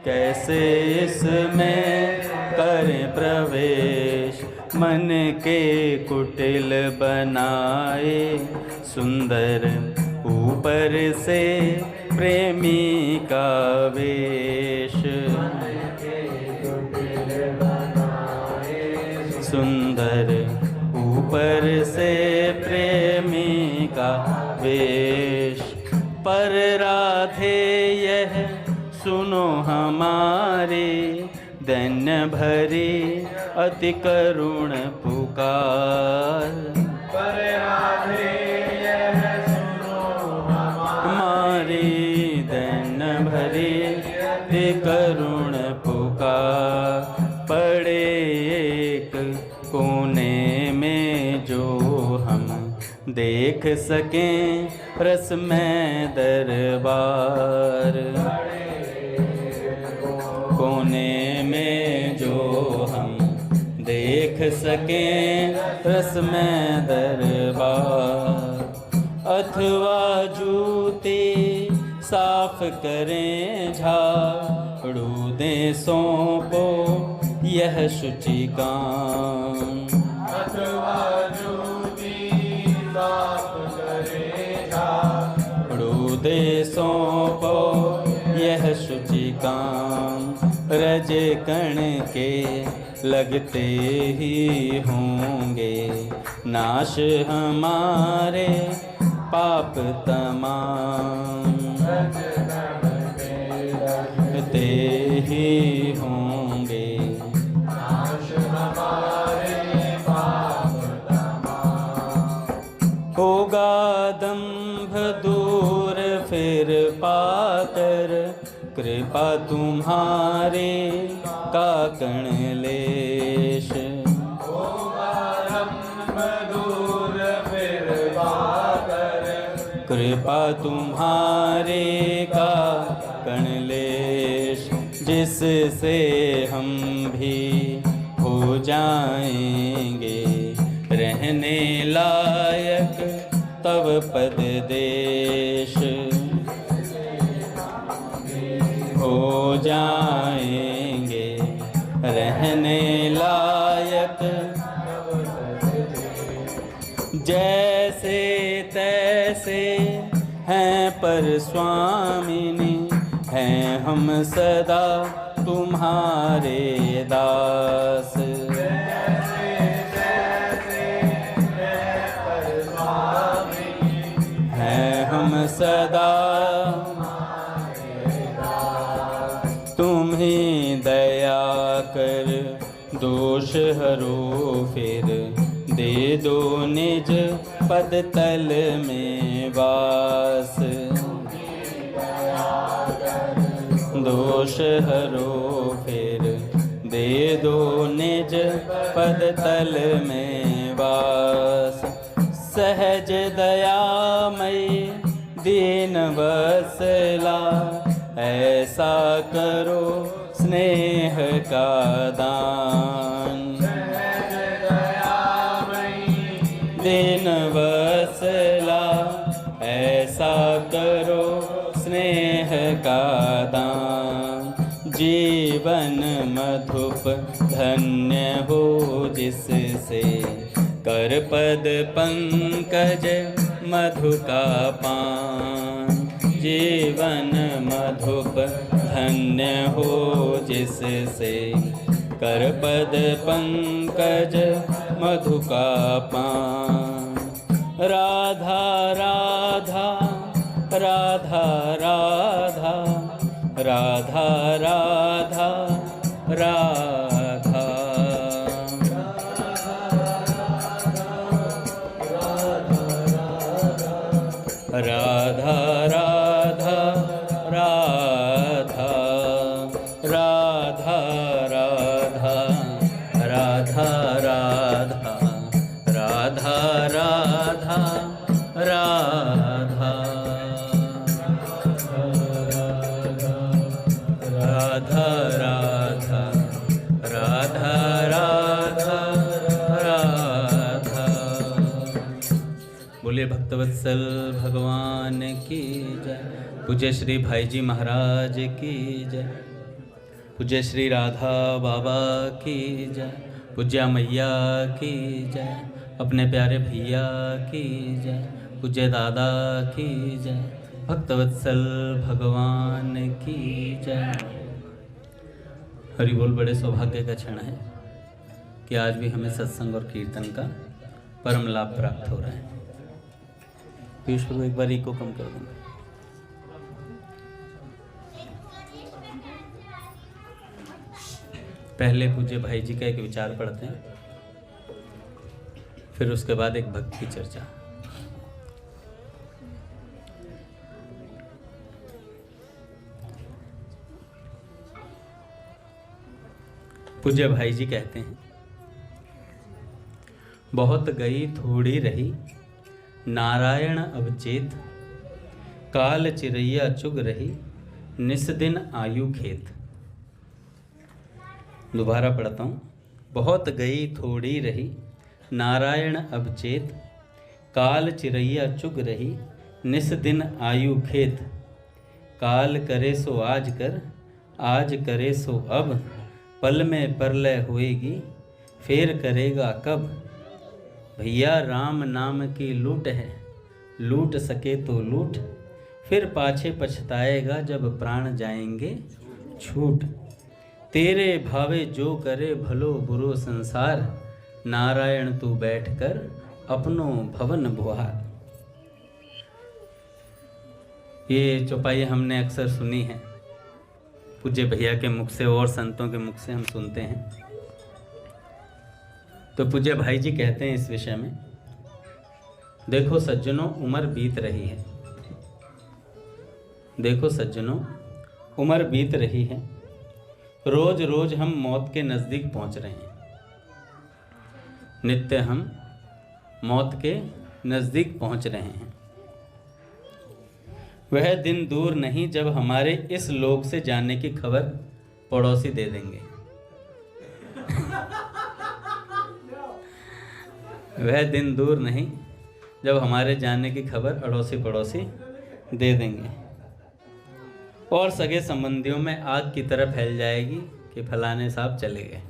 कैसे इसमें करें प्रवेश। मन के कुटिल बनाए सुंदर, ऊपर से प्रेमी का वेश। सुंदर, ऊपर से प्रेमी का वेश। पर राधे यह सुनो हमारी, दैन्य भरी अति करुण पुकार। पर राधे यह सुनो हमारी, दैन्य भरी अति करुण पुकार। पड़े एक कोने में जो हम देख सकें रसमय दरबार। कोने में जो हम देख सकें रसमय दरबार। अथवा जूते साफ करें झाड़ू दें सौंपो यह शुचि काम। अथवा जूती साफ करें झाड़ू दे सौंपो यह शुचि काम। रज कण के लगते ही होंगे नाश हमारे पाप तमाम। लगते ही होंगे नाश हमारे पाप तमाम। होगा दंभ दूर फिर पाकर, कृपा तुम्हारे काकण लेश। होगा दंभ दूर फिर पाकर, कृपा तुम्हारे काकण लेश। जिससे हम भी हो जाएंगे रहने लायक तव पद देश। हो जाएंगे रहने लायक जैसे तैसे हैं पर स्वामिनी, हैं हम सदा तुम्हारे दास। हैं हम सदा तुम ही दया कर दोष हरो फिर दे दो निज पद तल में वास। दोष हरो फिर दे दो निज पद तल में वास। सहज दयामयी दीन वत्सला, ऐसा करो स्नेह का दान। दीन वत्सला, ऐसा करो स्नेह का दान। जीवन मधुप धन्य हो जिससे, कर पद पंकज मधु का पान। जीवन मधुप धन्य हो जिससे, कर पद पंकज मधु का पान। राधा राधा राधा राधा राधा राधा राधा। राधा राधा राधा राधा राधा राधा राधा राधा राधा राधा राधा राधा राधा राधा राधा। बोलिए भक्तवत्सल भगवान की जय। पूज्य श्री भाई जी महाराज की जय। पूज्य श्री राधा बाबा की जय, पूज्य मैया की जय, अपने प्यारे भैया की जय, पूज्य दादा की जय, भक्तवत्सल भगवान की जय। हरि बोल। बड़े सौभाग्य का क्षण है कि आज भी हमें सत्संग और कीर्तन का परम लाभ प्राप्त हो रहा है। पीयूष प्रभु एक बार इको कम कर दूंगा। पहले पूज्य भाई जी का एक विचार पढ़ते हैं, फिर उसके बाद एक भक्त की चर्चा। पूज्य भाई जी कहते हैं, बहुत गई थोड़ी रही नारायण अब चेत, काल चिरैया चुग रही निस दिन आयु खेत। दोबारा पढ़ता हूँ। बहुत गई थोड़ी रही नारायण अब चेत, काल चिरैया चुग रही निस दिन आयु खेत। काल करे सो आज कर, आज करे सो अब, पल में परलय होएगी फेर करेगा कब। भैया राम नाम की लूट है, लूट सके तो लूट, फिर पाछे पछताएगा जब प्राण जाएंगे छूट। तेरे भावे जो करे भलो बुरो संसार, नारायण तू बैठ कर अपनो भवन बुहार। ये चौपाई हमने अक्सर सुनी है, पूज्य भैया के मुख से और संतों के मुख से हम सुनते हैं। तो पूज्य भाई जी कहते हैं इस विषय में, देखो सज्जनों उम्र बीत रही है, देखो सज्जनों उम्र बीत रही है, रोज रोज हम मौत के नज़दीक पहुंच रहे हैं। नित्य हम मौत के नज़दीक पहुंच रहे हैं। वह दिन दूर नहीं जब हमारे इस लोक से जाने की खबर पड़ोसी दे देंगे। वह दिन दूर नहीं जब हमारे जाने की खबर अड़ोसी पड़ोसी दे देंगे, और सगे संबंधियों में आग की तरह फैल जाएगी कि फलाने साहब चले गए।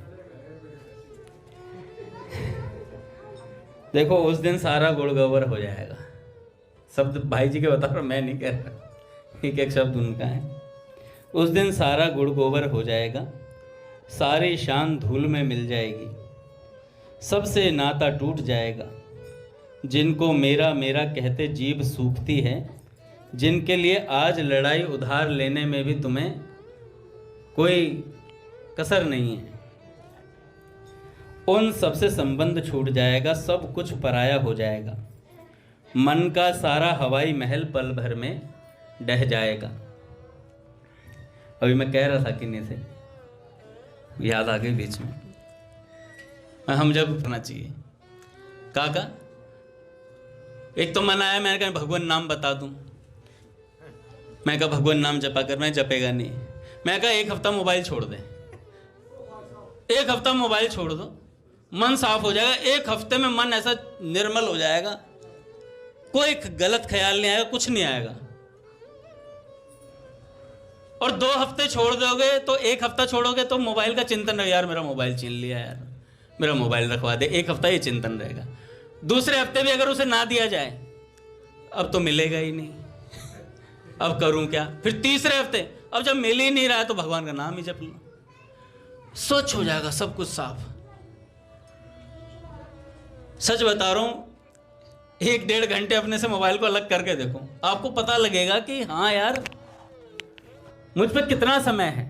देखो उस दिन सारा गुड़ गोबर हो जाएगा। शब्द भाई जी के बता रहा, मैं नहीं कह रहा, एक शब्द उनका है। उस दिन सारा गुड़ गोबर हो जाएगा, सारी शान धूल में मिल जाएगी, सबसे नाता टूट जाएगा। जिनको मेरा मेरा कहते जीभ सूखती है, जिनके लिए आज लड़ाई उधार लेने में भी तुम्हें कोई कसर नहीं है, उन सबसे संबंध छूट जाएगा, सब कुछ पराया हो जाएगा। मन का सारा हवाई महल पल भर में ढह जाएगा। अभी मैं कह रहा था किन्हीं से, याद आ गई बीच में, हम जब करना चाहिए काका, एक तो मन आया, मैंने कहा भगवान नाम बता दूं, मैं कहा भगवान नाम जपा कर, मैं जपेगा नहीं। मैं कहा एक हफ्ता मोबाइल छोड़ दे, एक हफ्ता मोबाइल छोड़ दो, मन साफ हो जाएगा। एक हफ्ते में मन ऐसा निर्मल हो जाएगा, कोई गलत ख्याल नहीं आएगा, कुछ नहीं आएगा। और 2 हफ्ते छोड़ दोगे तो, एक हफ्ता छोड़ोगे तो मोबाइल का चिंतन रहेगा, यार मेरा मोबाइल छीन लिया, यार मेरा मोबाइल रखवा दे। एक हफ्ता ये चिंतन रहेगा। दूसरे हफ्ते भी अगर उसे ना दिया जाए, अब तो मिलेगा ही नहीं, अब करूं क्या। फिर तीसरे हफ्ते, अब जब मिल ही नहीं रहा है तो भगवान का नाम ही जप लो, स्वच्छ हो जाएगा, सब कुछ साफ। सच बता रहा हूं, 1-1.5 घंटे अपने से मोबाइल को अलग करके देखो, आपको पता लगेगा कि हाँ यार मुझ पर कितना समय है।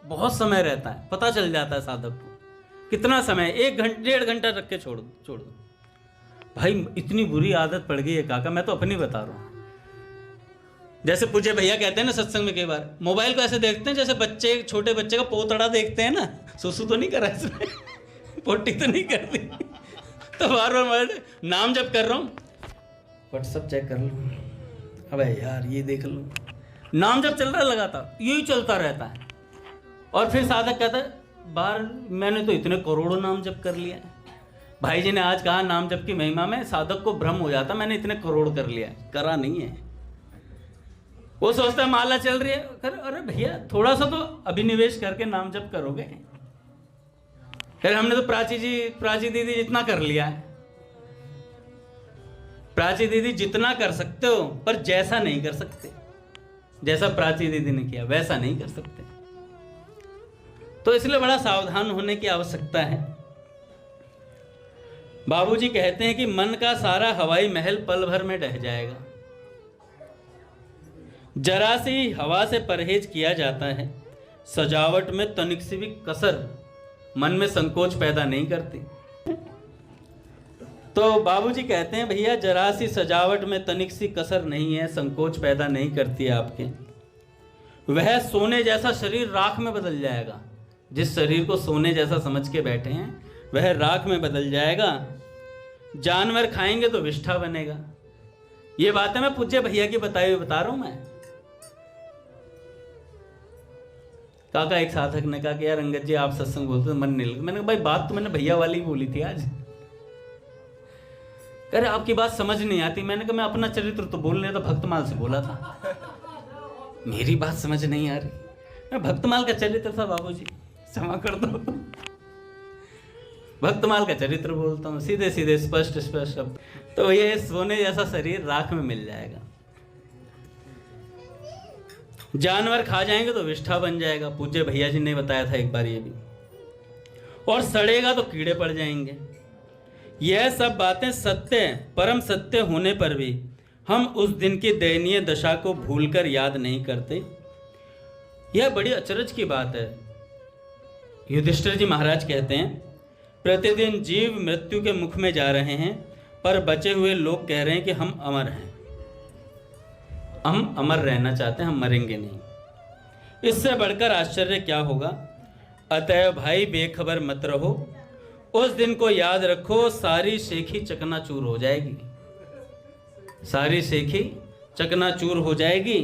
बहुत समय रहता है, पता चल जाता है साधक को कितना समय। 1-1.5 घंटा रख के छोड़ दो भाई। इतनी बुरी आदत पड़ गई है काका, मैं तो अपनी बता रहा हूं। जैसे पूज्य भैया कहते हैं ना सत्संग में, कई बार मोबाइल को ऐसे देखते हैं जैसे बच्चे, छोटे बच्चे का पोतड़ा देखते हैं ना, सुसु तो नहीं करा इसमें, पोटी तो नहीं कर दी, तो बार बार नाम जप कर रहा हूँ, व्हाट्सअप चेक कर लो, अबे यार ये देख लो, नाम जप चल रहा है लगातार, यही चलता रहता है। और फिर साधक कहता है बार मैंने तो इतने करोड़ों नाम जप कर लिया है। भाई जी ने आज कहा नाम जप की महिमा में, साधक को भ्रम हो जाता मैंने इतने करोड़ कर लिया, करा नहीं है। वो सोचता है माला चल रही है, अरे भैया थोड़ा सा तो अभिनिवेश करके नाम जप करोगे। फिर हमने तो प्राची दीदी जितना कर लिया है। प्राची दीदी जितना कर सकते हो, पर जैसा नहीं कर सकते। जैसा प्राची दीदी ने किया वैसा नहीं कर सकते। तो इसलिए बड़ा सावधान होने की आवश्यकता है। बाबूजी कहते हैं कि मन का सारा हवाई महल पल भर में ढह जाएगा। जरा सी हवा से परहेज किया जाता है, सजावट में तनिक सी भी कसर मन में संकोच पैदा नहीं करती। तो बाबूजी कहते हैं भैया जरा सी सजावट में तनिक सी कसर नहीं है, संकोच पैदा नहीं करती है आपके। वह सोने जैसा शरीर राख में बदल जाएगा। जिस शरीर को सोने जैसा समझ के बैठे हैं वह राख में बदल जाएगा। जानवर खाएंगे तो विष्ठा बनेगा। ये बातें मैं पूज्य भैया की बताई हुई बता रहा हूं। मैं काका एक साधक ने कहा कि यार अंगद जी आप सत्संग बोलते तो मन नहीं लगता। मैंने कहा भाई बात तो मैंने भैया वाली बोली थी आज। कह रहे आपकी बात समझ नहीं आती। मैंने कहा मैं अपना चरित्र तो बोल रहा था, भक्तमाल से बोला था। मेरी बात समझ नहीं आ रही। मैं भक्तमाल का चरित्र था बाबूजी, क्षमा कर दो। भक्तमाल का चरित्र बोलता हूँ, सीधे सीधे स्पष्ट स्पष्ट शब्द। तो ये सोने जैसा शरीर राख में मिल जाएगा। जानवर खा जाएंगे तो विष्ठा बन जाएगा। पूज्य भैया जी ने बताया था एक बार ये भी। और सड़ेगा तो कीड़े पड़ जाएंगे। यह सब बातें सत्य, परम सत्य होने पर भी हम उस दिन की दयनीय दशा को भूलकर याद नहीं करते। यह बड़ी अचरज की बात है। युधिष्ठिर जी महाराज कहते हैं प्रतिदिन जीव मृत्यु के मुख में जा रहे हैं, पर बचे हुए लोग कह रहे हैं कि हम अमर हैं, हम अमर रहना चाहते हैं, हम मरेंगे नहीं। इससे बढ़कर आश्चर्य क्या होगा। अतएव भाई बेखबर मत रहो। उस दिन को याद रखो, सारी शेखी चकनाचूर हो जाएगी। सारी शेखी चकनाचूर हो जाएगी।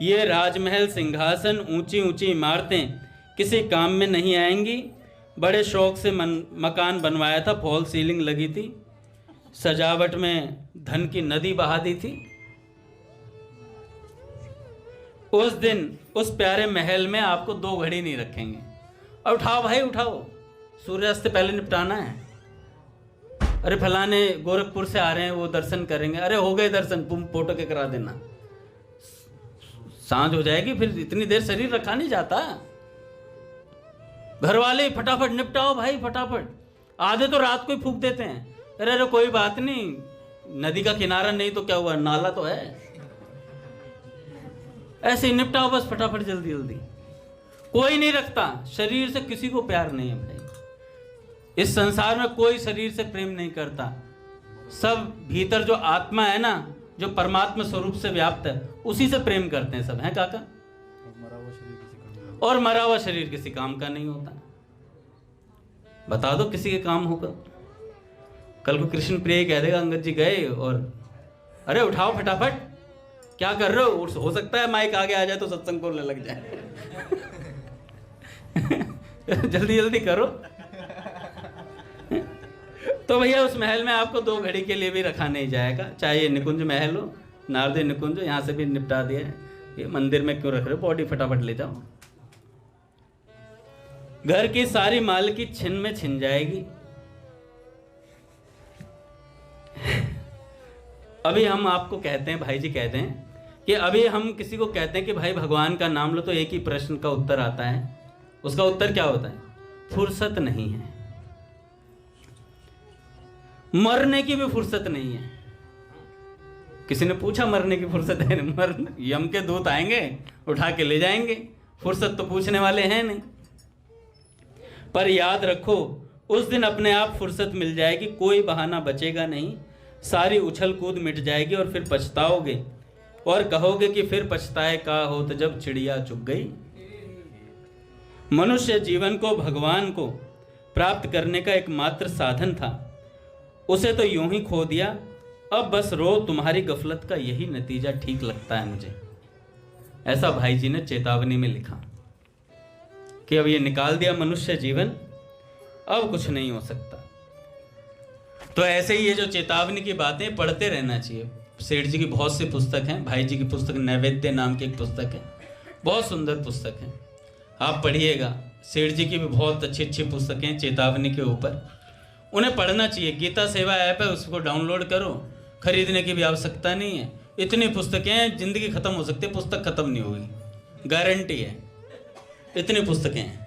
ये राजमहल, सिंहासन, ऊंची ऊंची इमारतें किसी काम में नहीं आएंगी। बड़े शौक से मकान बनवाया था, फॉल सीलिंग लगी थी, सजावट में धन की नदी बहा दी थी। उस दिन उस प्यारे महल में आपको 2 घड़ी नहीं रखेंगे। और उठाओ भाई उठाओ, सूर्यास्त से पहले निपटाना है। अरे फलाने गोरखपुर से आ रहे हैं, वो दर्शन करेंगे। अरे हो गए दर्शन, तुम फोटो के करा देना। सांझ हो जाएगी, फिर इतनी देर शरीर रखा नहीं जाता। घर वाले फटाफट निपटाओ भाई फटाफट। आधे तो रात को ही फूंक देते हैं। अरे कोई बात नहीं, नदी का किनारा नहीं तो क्या हुआ, नाला तो है। ऐसे ही निपटाओ बस फटाफट, जल्दी जल्दी। कोई नहीं रखता, शरीर से किसी को प्यार नहीं है भाई। इस संसार में कोई शरीर से प्रेम नहीं करता। सब भीतर जो आत्मा है ना, जो परमात्मा स्वरूप से व्याप्त है, उसी से प्रेम करते हैं सब, हैं काका। और मरा हुआ शरीर किसी काम का नहीं होता। बता दो किसी के काम होगा। कल को कृष्ण प्रिय कह देगा अंगद जी गए और अरे उठाओ फटाफट, क्या कर रहे हो। हो सकता है माइक आगे आ जाए तो सत्संग बोलने लग जाए। जल्दी जल्दी करो। तो भैया उस महल में आपको 2 घड़ी के लिए भी रखा नहीं जाएगा। चाहे ये निकुंज महल हो, नारदे निकुंज, यहाँ से भी निपटा दिया है। ये मंदिर में क्यों रख रहे हो, बॉडी फटाफट ले जाओ। घर की सारी मालकी छिन में छिन जाएगी। अभी हम आपको कहते हैं, भाई जी कहते हैं कि अभी हम किसी को कहते हैं कि भाई भगवान का नाम लो, तो एक ही प्रश्न का उत्तर आता है। उसका उत्तर क्या होता है, फुर्सत नहीं है। मरने की भी फुर्सत नहीं है। किसी ने पूछा मरने की फुर्सत है? यम के दूत आएंगे उठा के ले जाएंगे, फुर्सत तो पूछने वाले हैं नहीं। पर याद रखो उस दिन अपने आप फुर्सत मिल जाएगी, कोई बहाना बचेगा नहीं। सारी उछल कूद मिट जाएगी और फिर पछताओगे और कहोगे कि फिर पछताए का होत जब चिड़िया चुग गई। मनुष्य जीवन को भगवान को प्राप्त करने का एकमात्र साधन था, उसे तो यूं ही खो दिया। अब बस रो, तुम्हारी गफलत का यही नतीजा ठीक लगता है मुझे। ऐसा भाई जी ने चेतावनी में लिखा कि अब ये निकाल दिया मनुष्य जीवन, अब कुछ नहीं हो सकता। तो ऐसे ही ये जो चेतावनी की बातें पढ़ते रहना चाहिए। सेठ जी की बहुत सी पुस्तक हैं। भाई जी की पुस्तक नैवेद्य नाम की एक पुस्तक है, बहुत सुंदर पुस्तक है, आप पढ़िएगा। सेठ जी की भी बहुत अच्छी अच्छी पुस्तकें चेतावनी के ऊपर, उन्हें पढ़ना चाहिए। गीता सेवा ऐप है, उसको डाउनलोड करो, खरीदने की भी आवश्यकता नहीं है। इतनी पुस्तकें हैं, जिंदगी खत्म हो सकती है, पुस्तक खत्म नहीं होगी, गारंटी है। इतनी पुस्तकें हैं,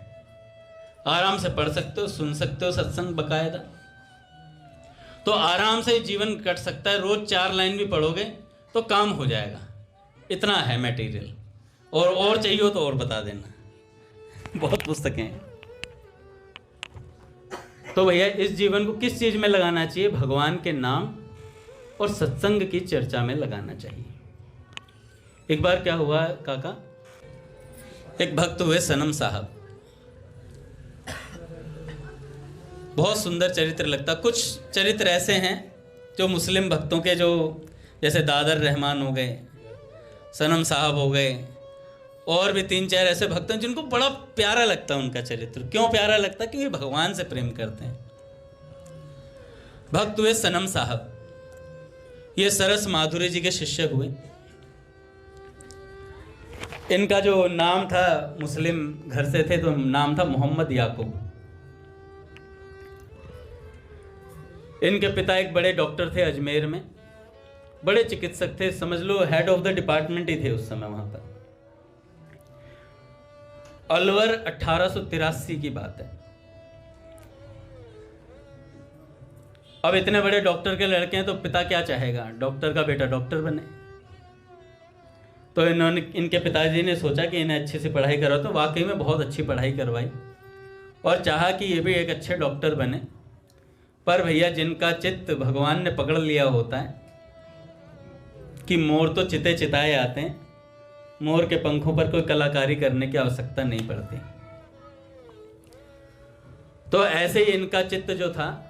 आराम से पढ़ सकते हो, सुन सकते हो सत्संग बकायदा, तो आराम से जीवन कट सकता है। रोज 4 लाइन भी पढ़ोगे तो काम हो जाएगा, इतना है मटेरियल। और चाहिए हो तो और बता देना, बहुत पुस्तकें हैं। तो भैया इस जीवन को किस चीज में लगाना चाहिए? भगवान के नाम और सत्संग की चर्चा में लगाना चाहिए। एक बार क्या हुआ काका, एक भक्त हुए सनम साहब, बहुत सुंदर चरित्र लगता। कुछ चरित्र ऐसे हैं जो मुस्लिम भक्तों के, जो जैसे दादर रहमान हो गए, सनम साहब हो गए, और भी 3-4 ऐसे भक्त हैं जिनको बड़ा प्यारा लगता है उनका चरित्र। क्यों प्यारा लगता है? क्योंकि भगवान से प्रेम करते हैं। भक्त हुए सनम साहब, ये सरस माधुरी जी के शिष्य हुए। इनका जो नाम था, मुस्लिम घर से थे तो नाम था मोहम्मद याकूब। इनके पिता एक बड़े डॉक्टर थे अजमेर में, बड़े चिकित्सक थे, समझ लो हेड ऑफ द डिपार्टमेंट ही थे उस समय वहां पर। अलवर 1883 की बात है। अब इतने बड़े डॉक्टर के लड़के हैं तो पिता क्या चाहेगा? डॉक्टर का बेटा डॉक्टर बने। तो इनके पिताजी ने सोचा कि इन्हें अच्छे से पढ़ाई करवाओ, तो वाकई में बहुत अच्छी पढ़ाई करवाई और चाहा कि ये भी एक अच्छे डॉक्टर बने। पर भैया जिनका चित्त भगवान ने पकड़ लिया होता है कि मोर तो चिते चिताए आते हैं, मोर के पंखों पर कोई कलाकारी करने की आवश्यकता नहीं पड़ती। तो ऐसे ही इनका चित्त जो था,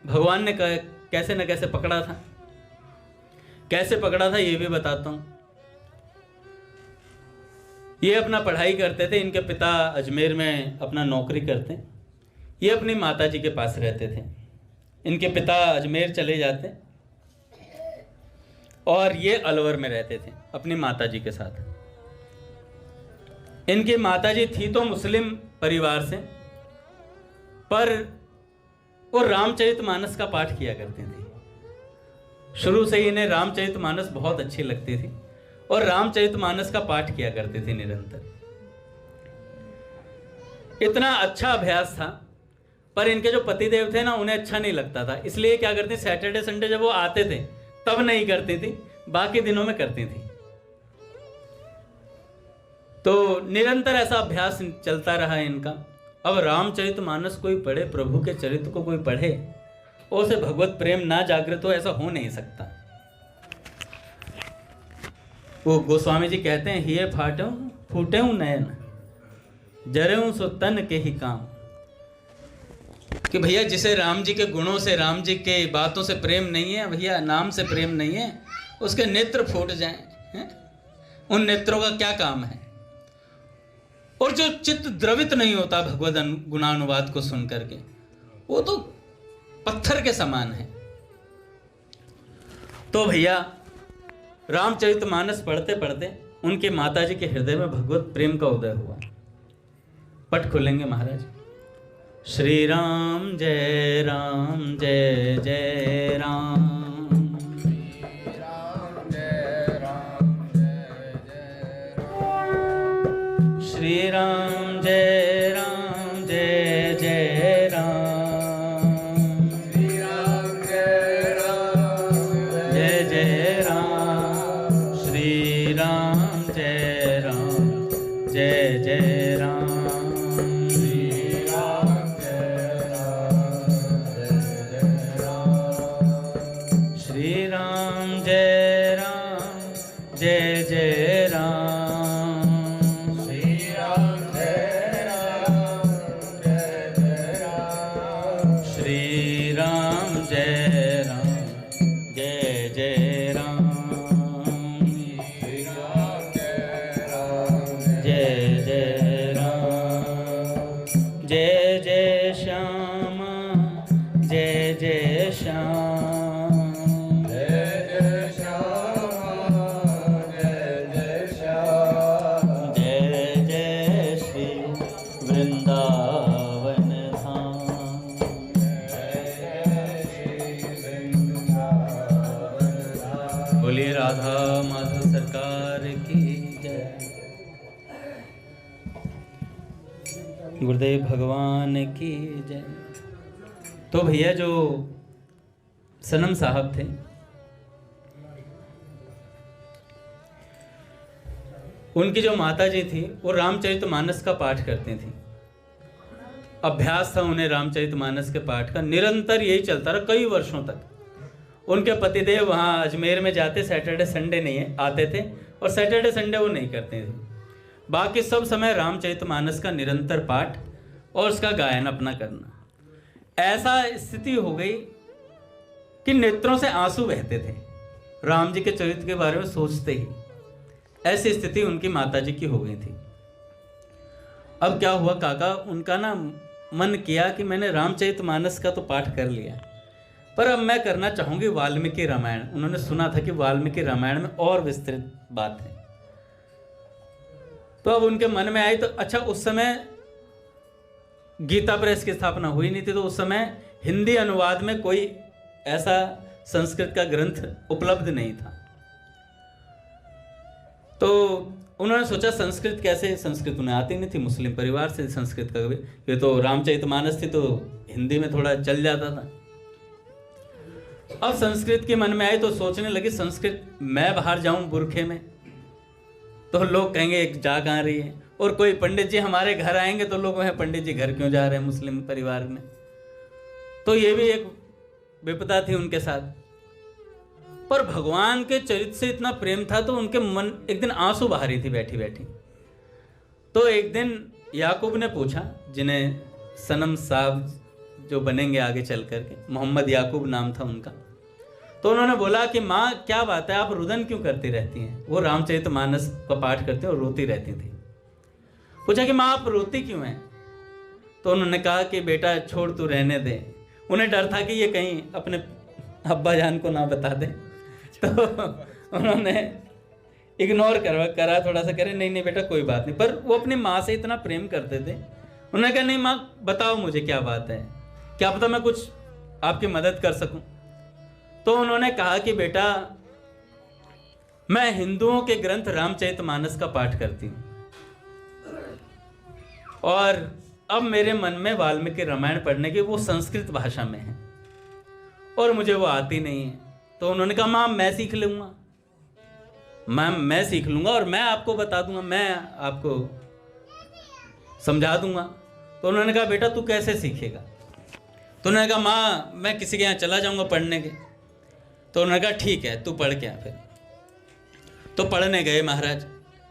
भगवान ने कैसे न कैसे पकड़ा था। कैसे पकड़ा था ये भी बताता हूं। ये अपना पढ़ाई करते थे, इनके पिता अजमेर में अपना नौकरी करते, ये अपनी माता जी के पास रहते थे। इनके पिता अजमेर चले जाते और ये अलवर में रहते थे अपनी माता जी के साथ। इनकी माता जी थी तो मुस्लिम परिवार से, पर वो रामचरितमानस का पाठ किया करती थी। शुरू से ही इन्हें रामचरितमानस बहुत अच्छी लगती थी और रामचरितमानस का पाठ किया करती थी निरंतर। इतना अच्छा अभ्यास था, पर इनके जो पतिदेव थे ना, उन्हें अच्छा नहीं लगता था। इसलिए क्या करती, सैटरडे संडे जब वो आते थे तब नहीं करती थी, बाकी दिनों में करती थी। तो निरंतर ऐसा अभ्यास चलता रहा इनका। अब रामचरितमानस कोई पढ़े, प्रभु के चरित्र को कोई पढ़े और उसे भगवत प्रेम ना जागृत हो, ऐसा हो नहीं सकता। वो गोस्वामी जी कहते हैं, हिये फूटे हूं नयन, जरे हूं सो तन के ही काम। कि भैया जिसे राम जी के गुणों से, राम जी के बातों से प्रेम नहीं है, भैया नाम से प्रेम नहीं है, उसके नेत्र फूट जाएं, हैं? उन नेत्रों का क्या काम है? और जो चित्त द्रवित नहीं होता भगवद गुणानुवाद को सुन करके, वो तो पत्थर के समान है। तो भैया रामचरितमानस पढ़ते पढ़ते उनके माताजी के हृदय में भगवत प्रेम का उदय हुआ। पट खोलेंगे महाराज। श्री राम जय राम जय जय राम, श्री राम जय राम जय जय राम, श्री राम जय राम जय जय राम, श्री राम जय राम जय जय राम, श्री राम जय राम जय जय राम, श्री राम जय राम जय जय राम, जय जय राम। गुरुदेव भगवान की जय। तो भैया जो सनम साहब थे, उनकी जो माता जी थी वो रामचरितमानस का पाठ करती थी। अभ्यास था उन्हें रामचरितमानस के पाठ का, निरंतर यही चलता रहा कई वर्षों तक। उनके पतिदेव वहाँ अजमेर में जाते, सैटरडे संडे नहीं आते थे, और सैटरडे संडे वो नहीं करते थे। बाकी सब समय रामचरितमानस का निरंतर पाठ और उसका गायन अपना करना। ऐसा स्थिति हो गई कि नेत्रों से आंसू बहते थे राम जी के चरित्र के बारे में सोचते ही। ऐसी स्थिति उनकी माता जी की हो गई थी। अब क्या हुआ काका, उनका ना मन किया कि मैंने रामचरितमानस का तो पाठ कर लिया, पर अब मैं करना चाहूंगी वाल्मीकि रामायण। उन्होंने सुना था कि वाल्मीकि रामायण में और विस्तृत बात है। तो अब उनके मन में आई, तो अच्छा उस समय गीता प्रेस की स्थापना हुई नहीं थी, तो उस समय हिंदी अनुवाद में कोई ऐसा संस्कृत का ग्रंथ उपलब्ध नहीं था। तो उन्होंने सोचा संस्कृत कैसे, संस्कृत उन्हें आती नहीं थी, मुस्लिम परिवार से, संस्कृत का कभी, ये तो रामचरितमानस थी तो हिंदी में थोड़ा चल जाता था। अब संस्कृत के मन में आई तो सोचने लगी संस्कृत मैं बाहर जाऊं बुरखे में तो लोग कहेंगे एक जा कहाँ रही है, और कोई पंडित जी हमारे घर आएंगे तो लोग कहेंगे पंडित जी घर क्यों जा रहे हैं मुस्लिम परिवार में। तो ये भी एक विपदा थी उनके साथ। पर भगवान के चरित्र से इतना प्रेम था तो उनके मन एक दिन आंसू बहा रही थी बैठी बैठी। तो एक दिन याकूब ने पूछा, जिन्हें सनम साहब जो बनेंगे आगे चल करके, मोहम्मद याकूब नाम था उनका, तो उन्होंने बोला कि माँ क्या बात है, आप रुदन क्यों करती रहती हैं। वो रामचरितमानस का पाठ करते और रोती रहती थी। पूछा कि माँ आप रोती क्यों हैं। तो उन्होंने कहा कि बेटा छोड़ तू रहने दे। उन्हें डर था कि ये कहीं अपने अब्बा जान को ना बता दे, तो उन्होंने इग्नोर करा थोड़ा सा, करे नहीं नहीं बेटा कोई बात नहीं। पर वो अपनी माँ से इतना प्रेम करते थे, उन्होंने कहा नहीं माँ बताओ मुझे क्या बात है, क्या पता मैं कुछ आपकी मदद कर सकूं। तो उन्होंने कहा कि बेटा मैं हिंदुओं के ग्रंथ रामचरितमानस का पाठ करती हूं, और अब मेरे मन में वाल्मीकि रामायण पढ़ने की वो संस्कृत भाषा में है और मुझे वो आती नहीं है। तो उन्होंने कहा माँ मैं सीख लूंगा, मैं सीख लूंगा और मैं आपको बता दूंगा, मैं आपको समझा दूंगा। तो उन्होंने कहा बेटा तू कैसे सीखेगा। तो उन्होंने कहा माँ मैं किसी के यहाँ चला जाऊंगा पढ़ने के। तो उन्होंने कहा ठीक है तू पढ़ के आ। फिर तो पढ़ने गए महाराज,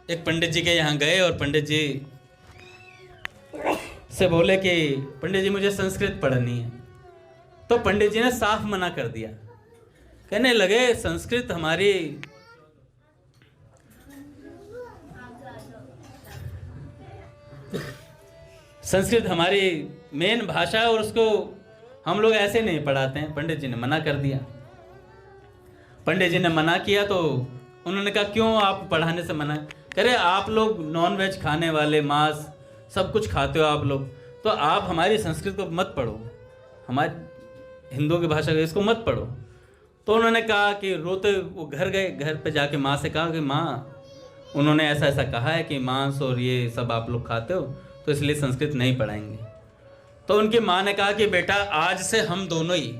एक पंडित जी के यहाँ गए और पंडित जी से बोले कि पंडित जी मुझे संस्कृत पढ़नी है। तो पंडित जी ने साफ मना कर दिया, कहने लगे संस्कृत हमारी मेन भाषा है और उसको हम लोग ऐसे नहीं पढ़ाते हैं। पंडित जी ने मना कर दिया। पंडित जी ने मना किया तो उन्होंने कहा क्यों आप पढ़ाने से मना। कह रहे आप लोग नॉन वेज खाने वाले, मांस सब कुछ खाते हो आप लोग, तो आप हमारी संस्कृत को मत पढ़ो, हमारी हिंदुओं की भाषा इसको मत पढ़ो। तो उन्होंने कहा कि रोते वो घर गए, घर पे जाके माँ से कहा कि माँ उन्होंने ऐसा ऐसा कहा है कि मांस और ये सब आप लोग खाते हो तो इसलिए संस्कृत नहीं पढ़ाएंगे। तो उनकी माँ ने कहा कि बेटा आज से हम दोनों ही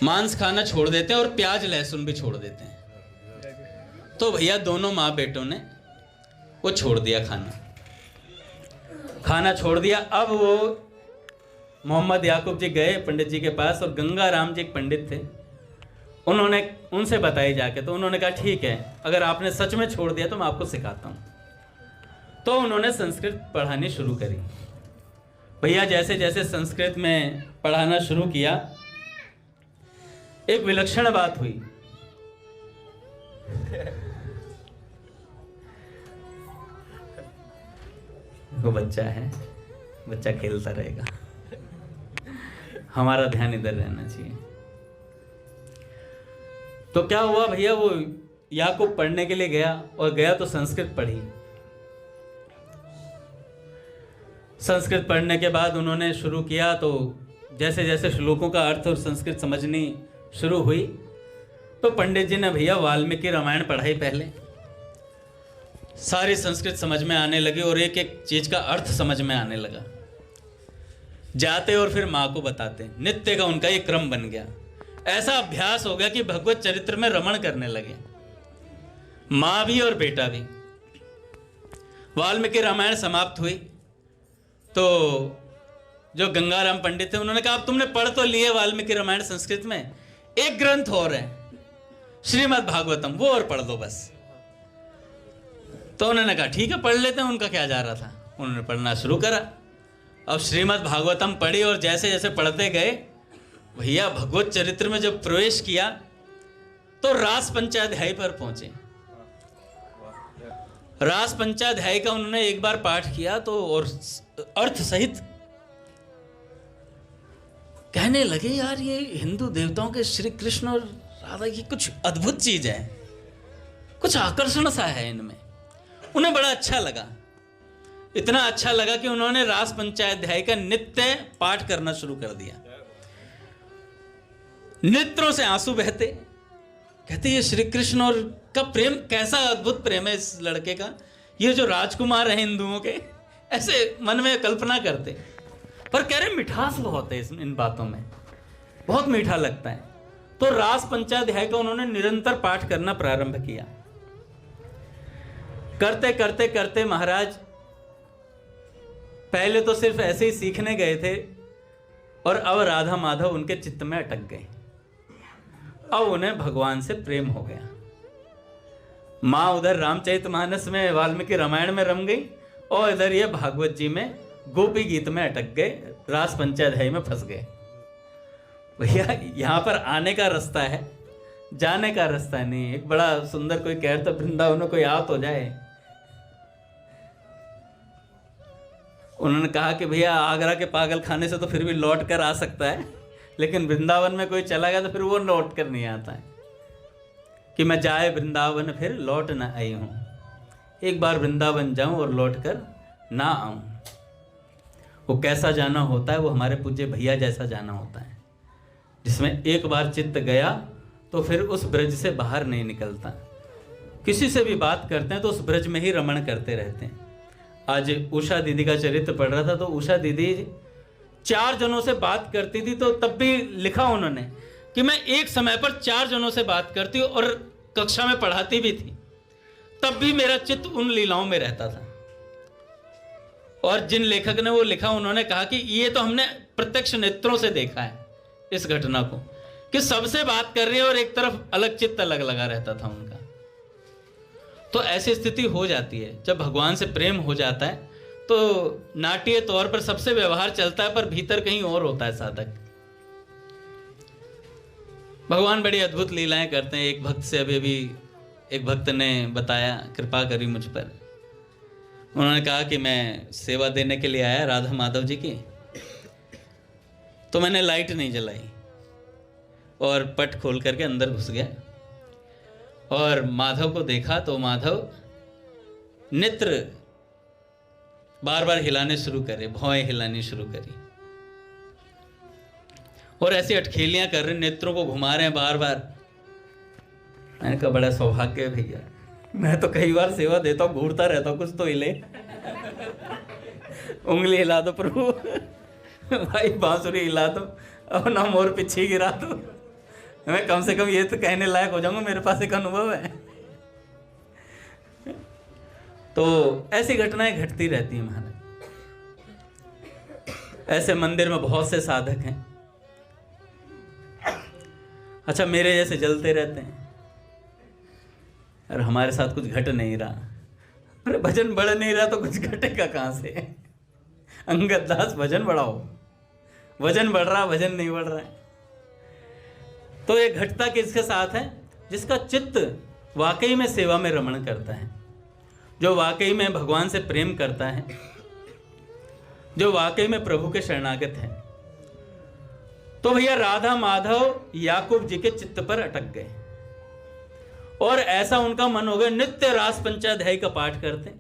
मांस खाना छोड़ देते हैं और प्याज लहसुन भी छोड़ देते हैं। तो भैया दोनों माँ बेटों ने वो छोड़ दिया, खाना छोड़ दिया। अब वो मोहम्मद याकूब जी गए पंडित जी के पास और गंगा राम जी एक पंडित थे, उन्होंने उनसे बताई जाके। तो उन्होंने कहा ठीक है अगर आपने सच में छोड़ दिया तो मैं आपको सिखाता हूँ। तो उन्होंने संस्कृत पढ़ानी शुरू करी। भैया जैसे जैसे संस्कृत में पढ़ाना शुरू किया, एक विलक्षण बात हुई। वो बच्चा है, बच्चा खेलता रहेगा, हमारा ध्यान इधर रहना चाहिए। तो क्या हुआ भैया, वो याकूब पढ़ने के लिए गया और गया तो संस्कृत पढ़ी। संस्कृत पढ़ने के बाद उन्होंने शुरू किया, तो जैसे जैसे श्लोकों का अर्थ और संस्कृत समझनी शुरू हुई तो पंडित जी ने भैया वाल्मीकि रामायण पढ़ाई पहले। सारी संस्कृत समझ में आने लगी और एक एक चीज का अर्थ समझ में आने लगा। जाते और फिर माँ को बताते, नित्य का उनका एक क्रम बन गया। ऐसा अभ्यास हो गया कि भगवत चरित्र में रमण करने लगे, माँ भी और बेटा भी। वाल्मीकि रामायण समाप्त हुई तो जो गंगाराम पंडित थे उन्होंने कहा, अब तुमने पढ़ तो लिए वाल्मीकि रामायण संस्कृत में, एक ग्रंथ और है श्रीमद् भागवतम, वो और पढ़ दो बस। तो उन्होंने कहा ठीक है पढ़ लेते हैं, उनका क्या जा रहा था। उन्होंने पढ़ना शुरू करा। अब श्रीमद् भागवतम पढ़ी और जैसे जैसे पढ़ते गए भैया भगवत चरित्र में जब प्रवेश किया तो रास पंचाध्याय पर पहुंचे। रास पंचाध्याय का उन्होंने एक बार पाठ किया तो और अर्थ सहित कहने लगे, यार ये हिंदू देवताओं के श्री कृष्ण और राधा की कुछ अद्भुत चीज है, कुछ आकर्षण सा है इनमें। उन्हें बड़ा अच्छा लगा, इतना अच्छा लगा कि उन्होंने रास पंचाध्याय का नित्य पाठ करना शुरू कर दिया। नेत्रों से आंसू बहते, कहते ये श्री कृष्ण और का प्रेम कैसा अद्भुत प्रेम है इस लड़के का, ये जो राजकुमार है हिंदुओं के, ऐसे मन में कल्पना करते। पर कह रहे मिठास बहुत है इन बातों में, बहुत मीठा लगता है। तो रास पंचाध्याय का उन्होंने निरंतर पाठ करना प्रारंभ किया। करते करते करते महाराज पहले तो सिर्फ ऐसे ही सीखने गए थे और अब राधा माधव उनके चित्त में अटक गए। अब उन्हें भगवान से प्रेम हो गया। माँ उधर रामचरितमानस में वाल्मीकि रामायण में रम गई और इधर ये भागवत जी में गोपी गीत में अटक गए, रास पंचाध्याय में फंस गए। भैया यहाँ पर आने का रास्ता है, जाने का रास्ता नहीं। एक बड़ा सुंदर कोई कह तो वृंदावन कोई आ तो जाए। उन्होंने कहा कि भैया आगरा के पागल खाने से तो फिर भी लौट कर आ सकता है, लेकिन वृंदावन में कोई चला गया तो फिर वो लौट कर नहीं आता है कि मैं जाए वृंदावन फिर लौट ना आई हूँ। एक बार वृंदावन जाऊं और लौट कर ना आऊं। वो कैसा जाना होता है, वो हमारे पूज्य भैया जैसा जाना होता है, जिसमें एक बार चित्त गया तो फिर उस ब्रज से बाहर नहीं निकलता। किसी से भी बात करते हैं तो उस ब्रज में ही रमण करते रहते हैं। आज उषा दीदी का चरित्र पढ़ रहा था तो उषा दीदी 4 जनों से बात करती थी, तो तब भी लिखा उन्होंने कि मैं एक समय पर 4 जनों से बात करती हूँ और कक्षा में पढ़ाती भी थी, तब भी मेरा चित्त उन लीलाओं में रहता था। और जिन लेखक ने वो लिखा उन्होंने कहा कि ये तो हमने प्रत्यक्ष नेत्रों से देखा है इस घटना को, कि सबसे बात कर रही है और एक तरफ अलग चित्त अलग लगा रहता था उनका। तो ऐसी स्थिति हो जाती है जब भगवान से प्रेम हो जाता है तो नाट्य तौर पर सबसे व्यवहार चलता है, पर भीतर कहीं और होता है साधक। भगवान बड़ी अद्भुत लीलाएं करते हैं। एक भक्त से अभी एक भक्त ने बताया, कृपा करी मुझ पर। उन्होंने कहा कि मैं सेवा देने के लिए आया राधा माधव जी की, तो मैंने लाइट नहीं जलाई और पट खोल करके अंदर घुस गया और माधव को देखा तो माधव नेत्र बार बार हिलाने शुरू करे, भौएं हिलानी शुरू करी और ऐसी अटखेलियां कर रहे, नेत्रों को घुमा रहे हैं बार बार। मैंने कहा बड़ा सौभाग्य है भैया, मैं तो कई बार सेवा देता हूँ, घूरता रहता हूँ, कुछ तो हिले, उंगली हिला दो प्रभु, भाई बांसुरी हिला दो, अब ना मोर पीछे गिरा दो, मैं कम से कम ये तो कहने लायक हो जाऊंगा, मेरे पास एक अनुभव है। तो ऐसी घटनाएं घटती रहती हैं महाराज। ऐसे मंदिर में बहुत से साधक हैं, अच्छा मेरे जैसे जलते रहते हैं और हमारे साथ कुछ घट नहीं रहा। अरे भजन बढ़ नहीं रहा तो कुछ घटेगा कहां से? अंगद दास भजन बढ़ाओ, वजन बढ़ रहा, भजन नहीं बढ़ रहा है। तो ये घटता किसके साथ है? जिसका चित्त वाकई में सेवा में रमण करता है, जो वाकई में भगवान से प्रेम करता है, जो वाकई में प्रभु के शरणागत है। तो भैया राधा माधव याकूब जी के चित्त पर अटक गए और ऐसा उनका मन हो गया, नित्य रास पंचाध्याय का पाठ करते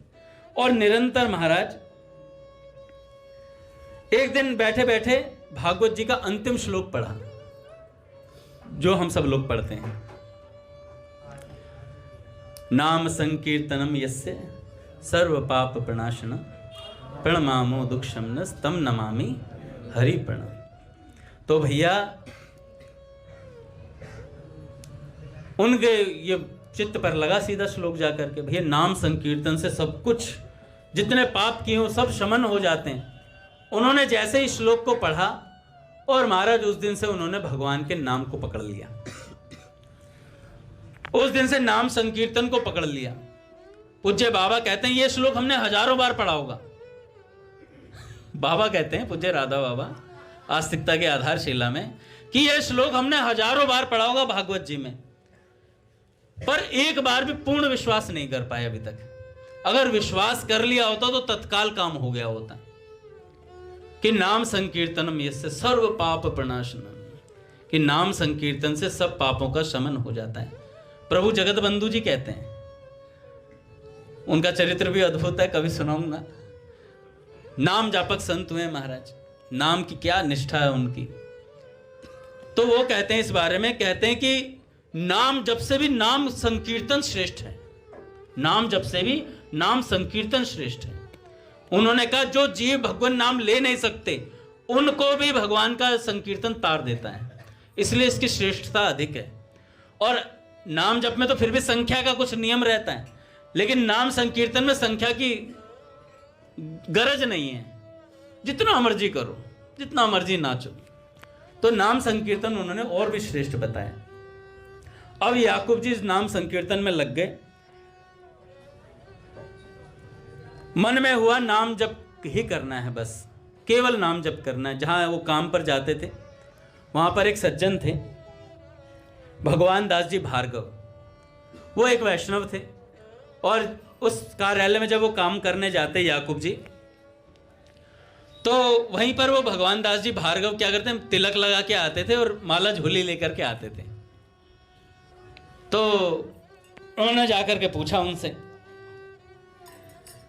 और निरंतर महाराज एक दिन बैठे बैठे भागवत जी का अंतिम श्लोक पढ़ा, जो हम सब लोग पढ़ते हैं, नाम संकीर्तनम यस्य सर्व पाप प्रणाशन प्रणमामो दुःखशमनस् तम नमामि हरि प्रणव। तो भैया उनके ये चित्त पर लगा सीधा श्लोक जाकर के, भैया नाम संकीर्तन से सब कुछ, जितने पाप किए हो सब शमन हो जाते हैं। उन्होंने जैसे ही श्लोक को पढ़ा और महाराज उस दिन से उन्होंने भगवान के नाम को पकड़ लिया, उस दिन से नाम संकीर्तन को पकड़ लिया। पूज्य बाबा कहते हैं ये श्लोक हमने हजारों बार पढ़ा होगा। बाबा कहते हैं, पूज्य राधा बाबा आस्तिकता के आधारशिला में, कि यह श्लोक हमने हजारों बार पढ़ा होगा भागवत जी में, पर एक बार भी पूर्ण विश्वास नहीं कर पाए अभी तक। अगर विश्वास कर लिया होता तो तत्काल काम हो गया होता कि नाम संकीर्तनम यस्य सर्व पाप प्रणाशनम, कि नाम संकीर्तन से सब पापों का शमन हो जाता है। प्रभु जगत बंधु जी कहते हैं, उनका चरित्र भी अद्भुत है, कभी सुनाऊंगा। नाम जापक संत हुए महाराज, नाम की क्या निष्ठा है उनकी। तो वो कहते हैं इस बारे में, कहते हैं कि नाम जब से भी नाम संकीर्तन श्रेष्ठ है, नाम जब से भी नाम संकीर्तन श्रेष्ठ है। उन्होंने कहा जो जीव भगवान नाम ले नहीं सकते उनको भी भगवान का संकीर्तन तार देता है, इसलिए इसकी श्रेष्ठता अधिक है। और नाम जप में तो फिर भी संख्या का कुछ नियम रहता है, लेकिन नाम संकीर्तन में संख्या की गरज नहीं है, जितना मर्जी करो, जितना मर्जी नाचो। तो नाम संकीर्तन उन्होंने और भी श्रेष्ठ बताया। अब याकूब जी इस नाम संकीर्तन में लग गए। मन में हुआ नाम जप ही करना है, बस केवल नाम जप करना है। जहां वो काम पर जाते थे वहां पर एक सज्जन थे, भगवान दास जी भार्गव, वो एक वैष्णव थे। और उस कार्यालय में जब वो काम करने जाते याकूब जी, तो वहीं पर वो भगवान दास जी भार्गव क्या करते हैं, तिलक लगा के आते थे और माला झोली लेकर के आते थे। तो उन्होंने जाकर के पूछा उनसे,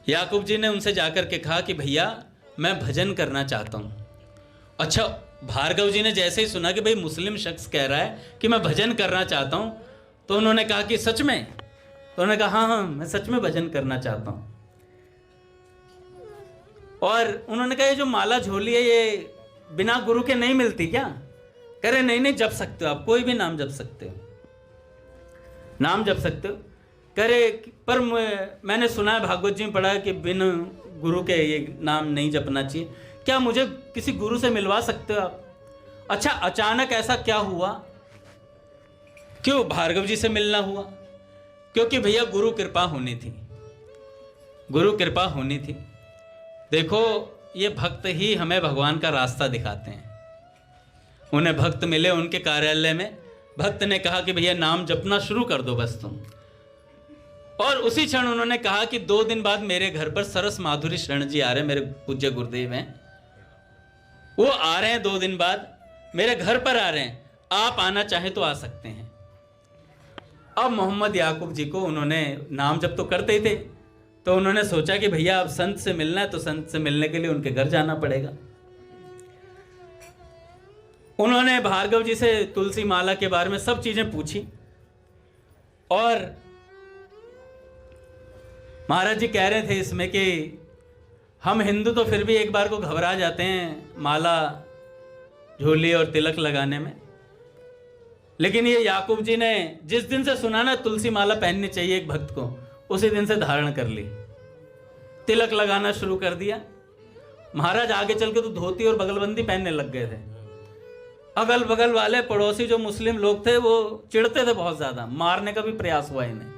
याकूब जी ने उनसे जाकर के कहा कि भैया मैं भजन करना चाहता हूं। अच्छा, भार्गव जी ने जैसे ही सुना कि भाई मुस्लिम शख्स कह रहा है कि मैं भजन करना चाहता हूं, तो उन्होंने कहा कि सच में? तो उन्होंने कहा हाँ मैं सच में भजन करना चाहता हूं। और उन्होंने कहा ये जो माला झोली है ये बिना गुरु के नहीं मिलती क्या? कह रहे नहीं नहीं, जप सकते हो आप, कोई भी नाम जप सकते हो, नाम जप सकते हो। कह रहे पर मैंने सुना है, भागवत जी में पढ़ा है कि बिन गुरु के ये नाम नहीं जपना चाहिए, क्या मुझे किसी गुरु से मिलवा सकते हो आप? अच्छा, अचानक ऐसा क्या हुआ, क्यों भार्गव जी से मिलना हुआ? क्योंकि भैया गुरु कृपा होनी थी, गुरु कृपा होनी थी। देखो ये भक्त ही हमें भगवान का रास्ता दिखाते हैं। उन्हें भक्त मिले उनके कार्यालय में, भक्त ने कहा कि भैया नाम जपना शुरू कर दो बस तुम। और उसी क्षण उन्होंने कहा कि 2 दिन बाद मेरे घर पर सरस माधुरी शरण जी आ रहे हैं, मेरे पूज्य गुरुदेव हैं, वो आ रहे हैं 2 दिन बाद मेरे घर पर आ रहे हैं, आप आना चाहे तो आ सकते हैं। अब मोहम्मद याकूब जी को उन्होंने, नाम जब तो करते ही थे, तो उन्होंने सोचा कि भैया अब संत से मिलना है तो संत से मिलने के लिए उनके घर जाना पड़ेगा। उन्होंने भार्गव जी से तुलसी माला के बारे में सब चीजें पूछी। और महाराज जी कह रहे थे इसमें कि हम हिंदू तो फिर भी एक बार को घबरा जाते हैं माला झोली और तिलक लगाने में, लेकिन ये याकूब जी ने जिस दिन से सुना ना तुलसी माला पहननी चाहिए एक भक्त को, उसी दिन से धारण कर ली, तिलक लगाना शुरू कर दिया। महाराज आगे चल के तो धोती और बगलबंदी पहनने लग गए थे। अगल बगल वाले पड़ोसी जो मुस्लिम लोग थे वो चिढ़ते थे बहुत ज्यादा, मारने का भी प्रयास हुआ इन्हें।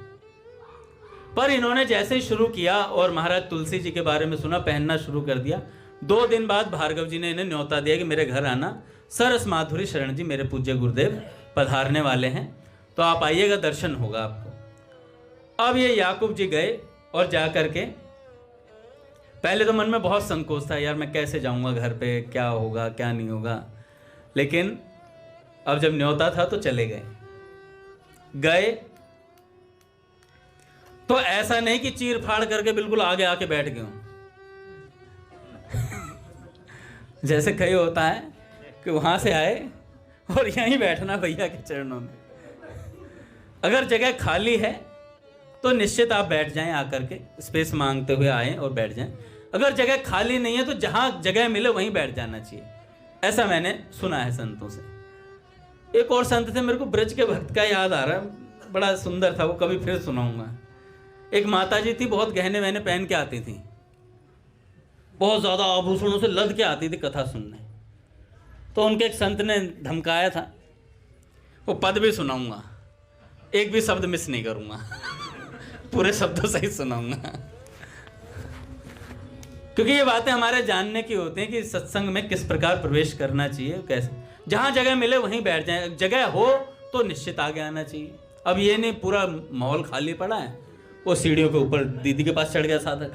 पर इन्होंने जैसे ही शुरू किया और महाराज तुलसी जी के बारे में सुना, पहनना शुरू कर दिया। 2 दिन बाद भार्गव जी ने इन्हें न्योता दिया कि मेरे घर आना, सरस माधुरी शरण जी मेरे पूज्य गुरुदेव पधारने वाले हैं, तो आप आइएगा, दर्शन होगा आपको। अब ये याकूब जी गए और जा करके, पहले तो मन में बहुत संकोच था, यार मैं कैसे जाऊंगा घर पे, क्या होगा क्या नहीं होगा, लेकिन अब जब न्योता था तो चले गए। तो ऐसा नहीं कि चीर फाड़ करके बिल्कुल आगे आके बैठ गए हूं जैसे कई होता है कि वहां से आए और यहीं बैठना भैया के चरणों में। अगर जगह खाली है तो निश्चित आप बैठ जाएं, आकर के स्पेस मांगते हुए आएँ और बैठ जाएं। अगर जगह खाली नहीं है तो जहाँ जगह मिले वहीं बैठ जाना चाहिए, ऐसा मैंने सुना है संतों से। एक और संत थे, मेरे को ब्रज के भक्त का याद आ रहा है, बड़ा सुंदर था वो, कभी फिर सुनाऊंगा। एक माता जी थी, बहुत गहने वहने पहन के आती थी, बहुत ज़्यादा आभूषणों से लद के आती थी कथा सुनने। तो उनके एक संत ने धमकाया था, वो पद भी सुनाऊंगा, एक भी शब्द मिस नहीं करूंगा पूरे शब्दों से ही सुनाऊंगा क्योंकि ये बातें हमारे जानने की होती हैं कि सत्संग में किस प्रकार प्रवेश करना चाहिए, कैसे। जहाँ जगह मिले वहीं बैठ जाएं, जगह हो तो निश्चित आगे आना चाहिए। अब ये नहीं पूरा माहौल खाली पड़ा है, वो सीढ़ियों के ऊपर दीदी के पास चढ़ गया साधक,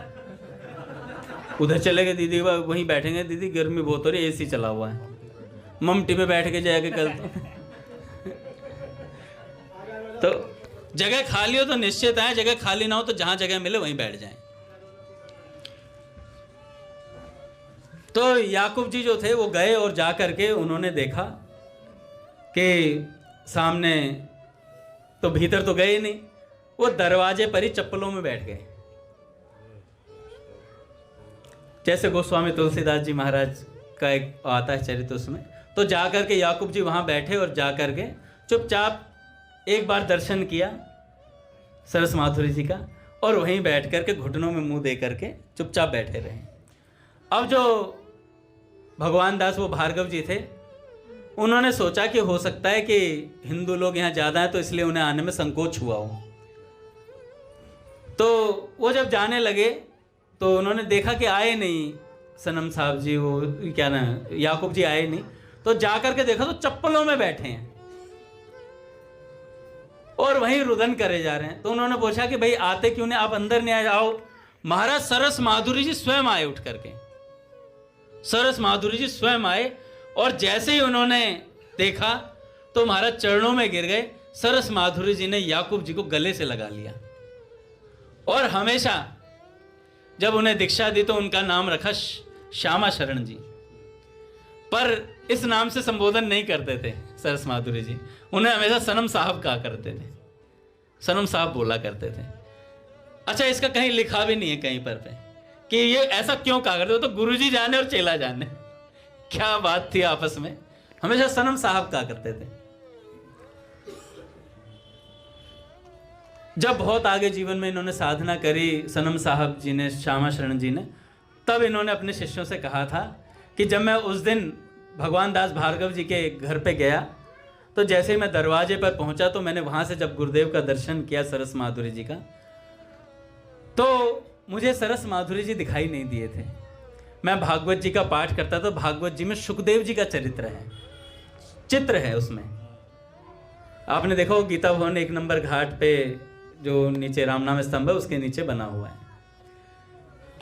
उधर चले गए दीदी वहीं बैठेंगे, दीदी गर्मी बहुत हो रही है, एसी चला हुआ है, ममटी पे बैठ के जाके कल तो जगह खाली हो तो निश्चित आए, जगह खाली ना हो तो जहां जगह मिले वहीं बैठ जाएं। तो याकूब जी जो थे वो गए और जा करके उन्होंने देखा कि सामने, तो भीतर तो गए नहीं, वो दरवाजे पर ही चप्पलों में बैठ गए, जैसे गोस्वामी तुलसीदास जी महाराज का एक आता है चरित्र उसमें। तो जाकर के याकूब जी वहां बैठे और जाकर के चुपचाप एक बार दर्शन किया सरस माधुरी जी का, और वहीं बैठ करके घुटनों में मुंह दे करके चुपचाप बैठे रहे। अब जो भगवान दास वो भार्गव जी थे, उन्होंने सोचा कि हो सकता है कि हिंदू लोग यहाँ ज़्यादा हैं तो इसलिए उन्हें आने में संकोच हुआ हो। तो वो जब जाने लगे तो उन्होंने देखा कि आए नहीं सनम साहब जी, वो क्या ना याकूब जी आए नहीं। तो जा करके देखा तो चप्पलों में बैठे हैं और वहीं रुदन करे जा रहे हैं। तो उन्होंने पूछा कि भाई आते क्यों नहीं, आप अंदर नहीं आए? आओ। महाराज सरस माधुरी जी स्वयं आए उठ करके, सरस माधुरी जी स्वयं आए, और जैसे ही उन्होंने देखा तो महाराज चरणों में गिर गए। सरस माधुरी जी ने याकूब जी को गले से लगा लिया, और हमेशा जब उन्हें दीक्षा दी तो उनका नाम रखा श्यामा शरण जी, पर इस नाम से संबोधन नहीं करते थे सरस माधुरी जी, उन्हें हमेशा सनम साहब कहा करते थे, सनम साहब बोला करते थे। अच्छा, इसका कहीं लिखा भी नहीं है कहीं पर पे कि ये ऐसा क्यों कहा करते, तो गुरुजी जाने और चेला जाने, क्या बात थी आपस में, हमेशा सनम साहब कहा करते थे। जब बहुत आगे जीवन में इन्होंने साधना करी सनम साहब जी ने, श्यामा शरण जी ने, तब इन्होंने अपने शिष्यों से कहा था कि जब मैं उस दिन भगवान दास भार्गव जी के घर पे गया तो जैसे ही मैं दरवाजे पर पहुंचा तो मैंने वहां से जब गुरुदेव का दर्शन किया सरस माधुरी जी का, तो मुझे सरस माधुरी जी दिखाई नहीं दिए थे। मैं भागवत जी का पाठ करता था, भागवत जी में सुखदेव जी का चरित्र है, चित्र है उसमें। आपने देखो गीता भवन 1 नंबर घाट पे जो नीचे राम नाम स्तंभ है उसके नीचे बना हुआ है,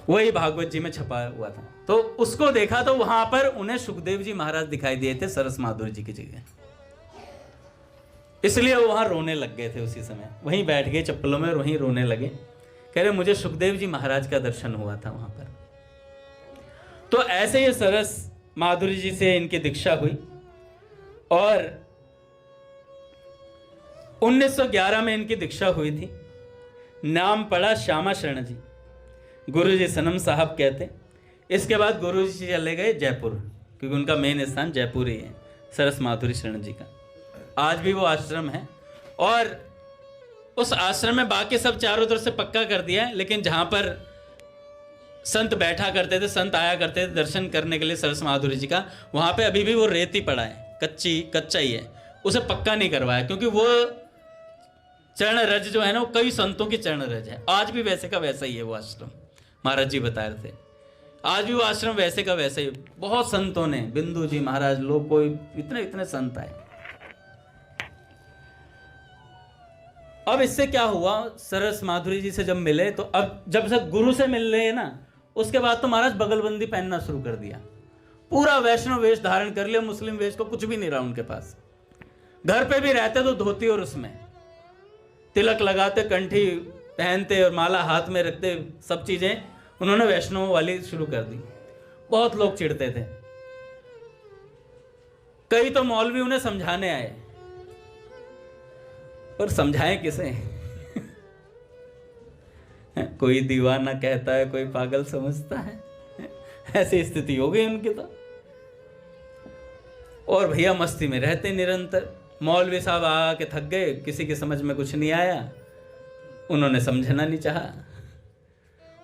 वही भागवत जी में छपा हुआ था। तो उसको देखा तो वहां पर उन्हें सुखदेव जी महाराज दिखाई दिए थे सरस माधुरी जी की जगह, इसलिए वो वहां रोने लग गए थे उसी समय, वहीं बैठ गए चप्पलों में और वहीं रोने लगे, कह रहे मुझे सुखदेव जी महाराज का दर्शन हुआ था वहां पर। तो ऐसे ही सरस माधुरी जी से इनकी दीक्षा हुई, और 1911 में इनकी दीक्षा हुई थी। नाम पड़ा श्यामा शरण जी, गुरु जी सनम साहब कहते। इसके बाद गुरु जी चले गए जयपुर, क्योंकि उनका मेन स्थान जयपुर ही है सरस माधुरी शरण जी का। आज भी वो आश्रम है, और उस आश्रम में बाकी सब चारों तरफ से पक्का कर दिया है, लेकिन जहाँ पर संत बैठा करते थे, संत आया करते थे दर्शन करने के लिए सरस माधुरी जी का, वहाँ पे अभी भी वो रेती पड़ा है, कच्चा ही है, उसे पक्का नहीं करवाया, क्योंकि वो चरण रज जो है ना वो कई संतों की चरण रज है। आज भी वैसे का वैसा ही है वो आश्रम, महाराज जी बता रहे थे, आज भी वो आश्रम वैसे का वैसा ही। बहुत संतों ने, बिंदु जी महाराज, लोग कोई इतने संत आए। अब इससे क्या हुआ, सरस माधुरी जी से जब मिले तो अब जब से गुरु से मिल रहे हैं ना, उसके बाद तो महाराज बगलबंदी पहनना शुरू कर दिया, पूरा वैष्णव वेश धारण कर लिया, मुस्लिम वेश को कुछ भी नहीं रहा उनके पास। घर पे भी रहते तो धोती और उसमें तिलक लगाते, कंठी पहनते और माला हाथ में रखते, सब चीजें उन्होंने वैष्णव वाली शुरू कर दी। बहुत लोग चिढ़ते थे, कई तो मौलवी उन्हें समझाने आए, पर समझाएं किसे कोई दीवाना कहता है, कोई पागल समझता है। ऐसी स्थिति हो गई उनकी तो। और भैया मस्ती में रहते निरंतर। मौलवी साहब आके थक गए, किसी की समझ में कुछ नहीं आया, उन्होंने समझना नहीं चाहा।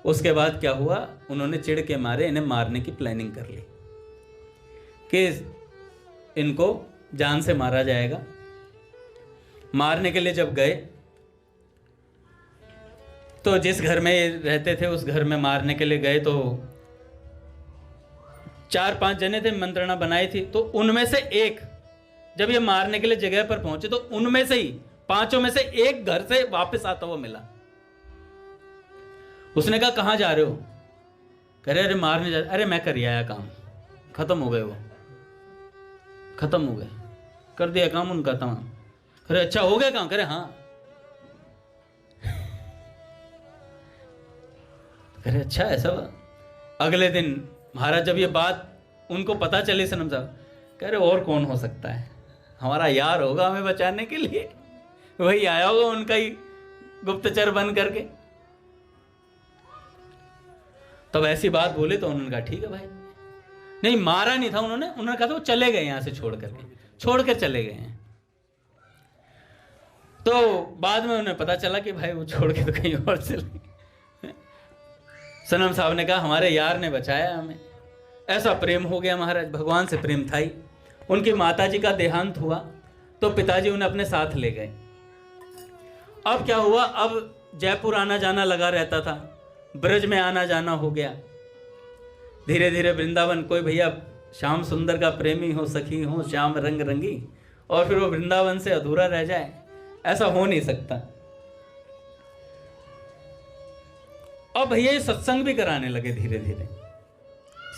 उसके बाद क्या हुआ, उन्होंने चिढ़ के मारे इन्हें मारने की प्लानिंग कर ली कि इनको जान से मारा जाएगा। मारने के लिए जब गए तो जिस घर में रहते थे उस घर में मारने के लिए गए तो 4-5 जने थे, मंत्रणा बनाई थी। तो उनमें से एक जब ये मारने के लिए जगह पर पहुंचे तो उनमें से ही 5 में से एक घर से वापस आता हुआ मिला। उसने कहा कहां जा रहे हो? कह रहे अरे मारने जा। अरे मैं कर आया काम, खत्म हो गए, वो खत्म हो गए, कर दिया काम उनका तमाम। अरे अच्छा हो गया काम? करे हाँ। अरे अच्छा ऐसा। अगले दिन महाराज जब ये बात उनको पता चली, सनम साहब कह रहे और कौन हो सकता है, हमारा यार होगा हमें बचाने के लिए, वही आया होगा उनका ही गुप्तचर बन करके। तब ऐसी बात बोले तो उन्होंने कहा ठीक है भाई। नहीं मारा नहीं था उन्होंने कहा था वो चले गए यहां से छोड़ कर चले गए हैं। तो बाद में उन्हें पता चला कि भाई वो छोड़ के तो कहीं और चले गए। सनम साहब ने कहा हमारे यार ने बचाया हमें। ऐसा प्रेम हो गया महाराज, भगवान से प्रेम था ही। उनकी माताजी का देहांत हुआ तो पिताजी उन्हें अपने साथ ले गए। अब क्या हुआ, अब जयपुर आना जाना लगा रहता था, ब्रज में आना जाना हो गया। धीरे धीरे वृंदावन, कोई भैया श्याम सुंदर का प्रेमी हो, सखी हो, श्याम रंग रंगी, और फिर वो वृंदावन से अधूरा रह जाए, ऐसा हो नहीं सकता। अब भैया ये सत्संग भी कराने लगे धीरे धीरे।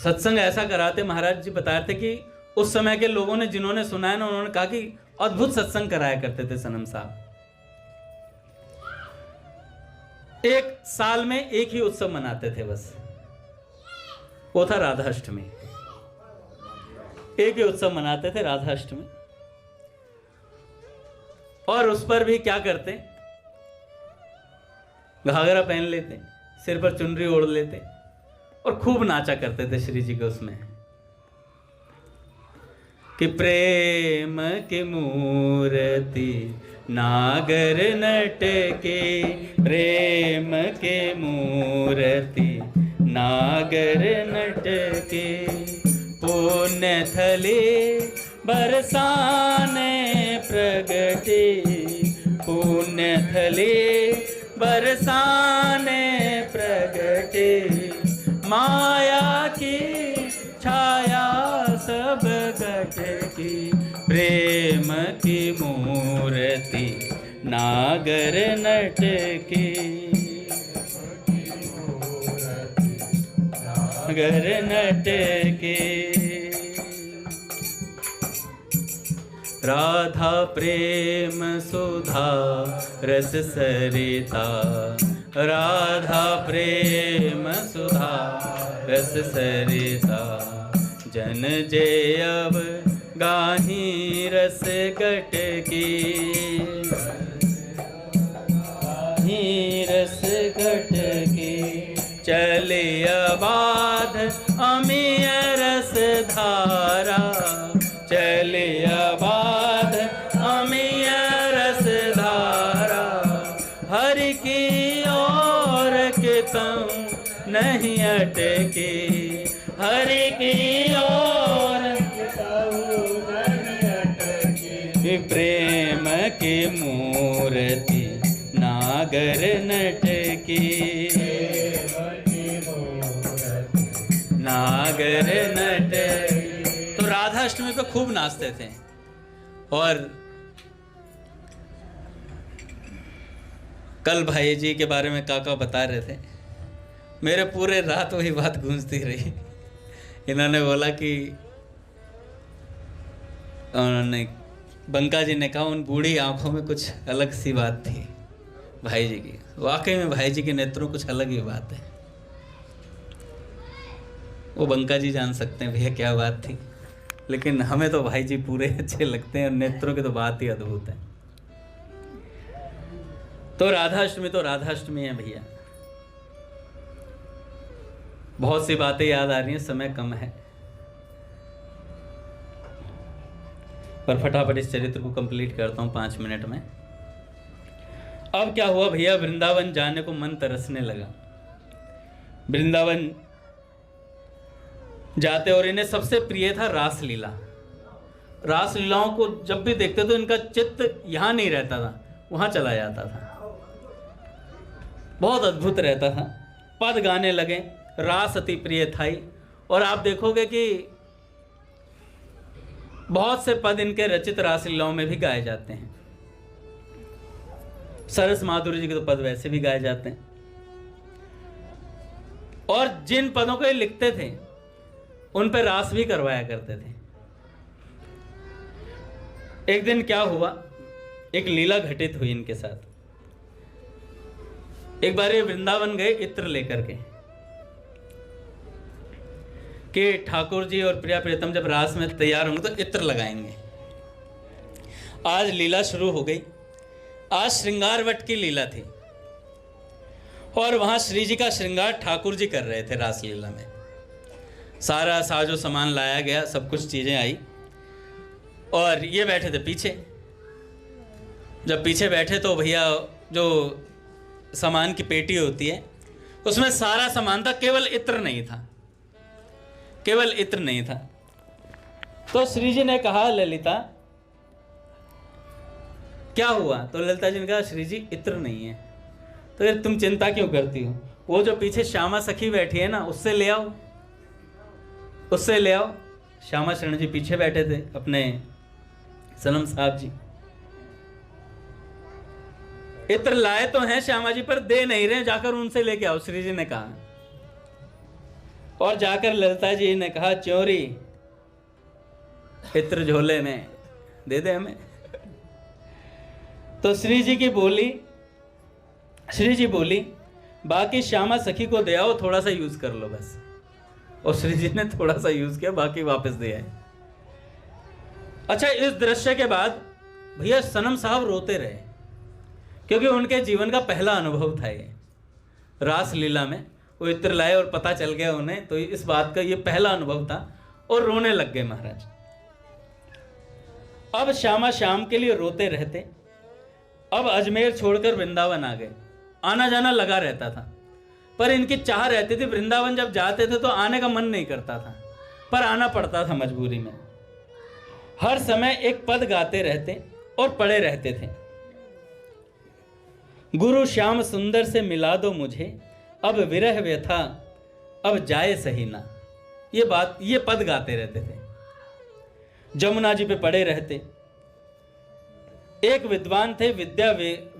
सत्संग ऐसा कराते, महाराज जी बताते कि उस समय के लोगों ने जिन्होंने सुना है ना, उन्होंने कहा कि अद्भुत सत्संग कराया करते थे सनम साहब। एक साल में एक ही उत्सव मनाते थे बस, वो था राधाष्टमी। एक ही उत्सव मनाते थे राधाष्टमी। और उस पर भी क्या करते, घाघरा पहन लेते, सिर पर चुनरी ओढ़ लेते और खूब नाचा करते थे श्री जी के उसमें कि प्रेम की मूर्ति नागर नट के, प्रेम के मूर्ति नागर नट के, पुण्य थले बरसाने प्रगटे, पुण्य थले बरसाने प्रगटे, माया की छाया सब घट की, प्रेम की मूर्ति नागर नट की, नागर नट की। राधा प्रेम सुधा रस सरिता, राधा प्रेम सुधा रस सरिता, जन जे अब गाही रस घट की, गाही रस घट की, चले अबाध अमीय रस धारा, चले अबाध अमीय रस धारा, हरि की ओर के तुम नहीं अटके, हरि की ओर नहीं अटके, प्रेम की मूर्ति नागर नट की, नागर नट। तो राधाष्टमी पे खूब नाचते थे। और कल भाई जी के बारे में काका बता रहे थे, मेरे पूरे रात वही बात गूंजती रही। इन्होंने बोला कि उन्होंने बंका जी ने कहा उन बूढ़ी आंखों में कुछ अलग सी बात थी भाई जी की। वाकई में भाई जी के नेत्रों कुछ अलग ही बात है। वो बंका जी जान सकते हैं भैया क्या बात थी, लेकिन हमें तो भाई जी पूरे अच्छे लगते हैं और नेत्रों की तो बात ही अद्भुत है। तो राधाष्टमी है भैया। बहुत सी बातें याद आ रही हैं, समय कम है, पर फटाफट इस चरित्र को कंप्लीट करता हूँ 5 मिनट में। अब क्या हुआ भैया, वृंदावन जाने को मन तरसने लगा। वृंदावन जाते, और इन्हें सबसे प्रिय था रासलीला। रासलीलाओं को जब भी देखते तो इनका चित्त यहाँ नहीं रहता था, वहाँ चला जाता था। बहुत अद्भुत रहता था। पद गाने लगे, रास अति प्रिय थाई। और आप देखोगे कि बहुत से पद इनके रचित रासलीलाओं में भी गाए जाते हैं। सरस माधुरी जी के तो पद वैसे भी गाए जाते हैं। और जिन पदों को ये लिखते थे उन पर रास भी करवाया करते थे। एक दिन क्या हुआ, एक लीला घटित हुई इनके साथ। एक बार ये वृंदावन गए इत्र लेकर के कि ठाकुर जी और प्रिया प्रियतम जब रास में तैयार होंगे तो इत्र लगाएंगे। आज लीला शुरू हो गई। आज श्रृंगार वट की लीला थी और वहां श्री जी का श्रृंगार ठाकुर जी कर रहे थे। रासलीला में सारा साजो सामान लाया गया, सब कुछ चीजें आई और ये बैठे थे पीछे। जब पीछे बैठे तो भैया जो सामान की पेटी होती है उसमें सारा सामान था, केवल इत्र नहीं था, केवल इत्र नहीं था। तो श्री जी ने कहा, ललिता क्या हुआ? तो ललिता जी ने कहा, श्री जी इत्र नहीं है। तो यार तुम चिंता क्यों करती हो? वो जो पीछे श्यामा सखी बैठी है ना, उससे ले आओ, उससे ले आओ। श्यामा शरण जी पीछे बैठे थे, अपने सनम साहब जी। इत्र लाए तो हैं श्यामा जी, पर दे नहीं रहे, जाकर उनसे लेके आओ, श्री जी ने कहा। और जाकर ललिता जी ने कहा, चोरी इत्र झोले में दे दे हमें। तो श्री जी बोली बाकी श्यामा सखी को दे आओ, थोड़ा सा यूज कर लो बस। और श्री जी ने थोड़ा सा यूज किया, बाकी वापस दे आए। अच्छा, इस दृश्य के बाद भैया सनम साहब रोते रहे, क्योंकि उनके जीवन का पहला अनुभव था ये। रास लीला में वो इत्र लाए और पता चल गया उन्हें, तो इस बात का ये पहला अनुभव था और रोने लग गए महाराज। अब श्यामा शाम के लिए रोते रहते। अब अजमेर छोड़कर वृंदावन आ गए। आना जाना लगा रहता था, पर इनकी चाह रहती थी, वृंदावन जब जाते थे तो आने का मन नहीं करता था, पर आना पड़ता था मजबूरी में। हर समय एक पद गाते रहते और पड़े रहते थे। गुरु श्याम सुंदर से मिला दो मुझे, अब विरह व्यथा अब जाए सही ना। ये पद गाते रहते थे। जमुना जी पे पड़े रहते। एक विद्वान थे विद्या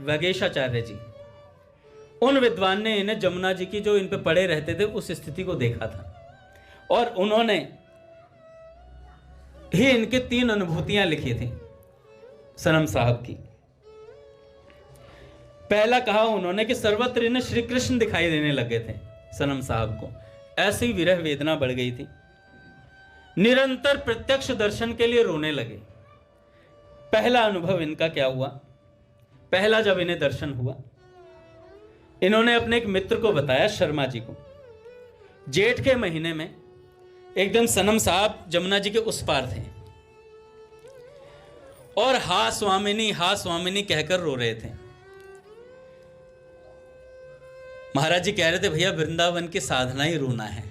वगेशाचार्य जी। उन विद्वान ने इन्हें जमुना जी की जो इन पे पड़े रहते थे उस स्थिति को देखा था, और उन्होंने ही इनके 3 अनुभूतियां लिखी थी सनम साहब की। पहला कहा उन्होंने कि सर्वत्र इन्हें श्री कृष्ण दिखाई देने लगे थे। सनम साहब को ऐसी विरह वेदना बढ़ गई थी, निरंतर प्रत्यक्ष दर्शन के लिए रोने लगे। पहला अनुभव इनका क्या हुआ? पहला जब इन्हें दर्शन हुआ, इन्होंने अपने एक मित्र को बताया, शर्मा जी को। जेठ के महीने में एक दिन सनम साहब जमुना जी के उस पार थे और हा स्वामिनी कहकर रो रहे थे। महाराज जी कह रहे थे, भैया वृंदावन की साधना ही रोना है।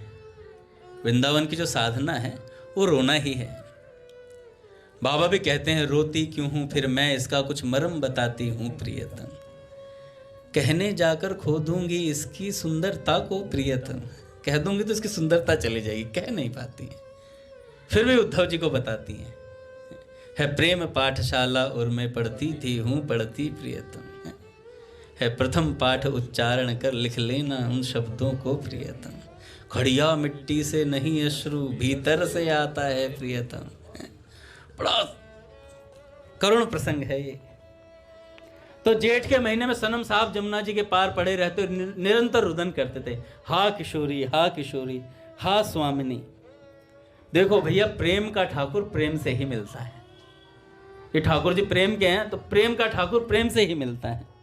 वृंदावन की जो साधना है वो रोना ही है। बाबा भी कहते हैं, रोती क्यों हूं फिर मैं, इसका कुछ मर्म बताती हूं प्रियतम। कहने जाकर खो दूंगी इसकी सुंदरता को प्रियतम। कह दूंगी तो इसकी सुंदरता चली जाएगी, कह नहीं पाती है। फिर भी उद्धव जी को बताती है प्रेम पाठशाला और मैं पढ़ती थी हूँ पढ़ती प्रियतम। है प्रथम पाठ उच्चारण कर लिख लेना उन शब्दों को प्रियतम। खड़िया मिट्टी से नहीं अश्रु भीतर से आता है प्रियतम। बड़ा करुण प्रसंग है ये। तो जेठ के महीने में सनम साहब जमुना जी के पार पड़े रहते, निरंतर रुदन करते थे, हा किशोरी हा किशोरी हा स्वामिनी। देखो भैया, प्रेम का ठाकुर प्रेम से ही मिलता है। ये ठाकुर जी प्रेम के हैं, तो प्रेम का ठाकुर प्रेम से ही मिलता है।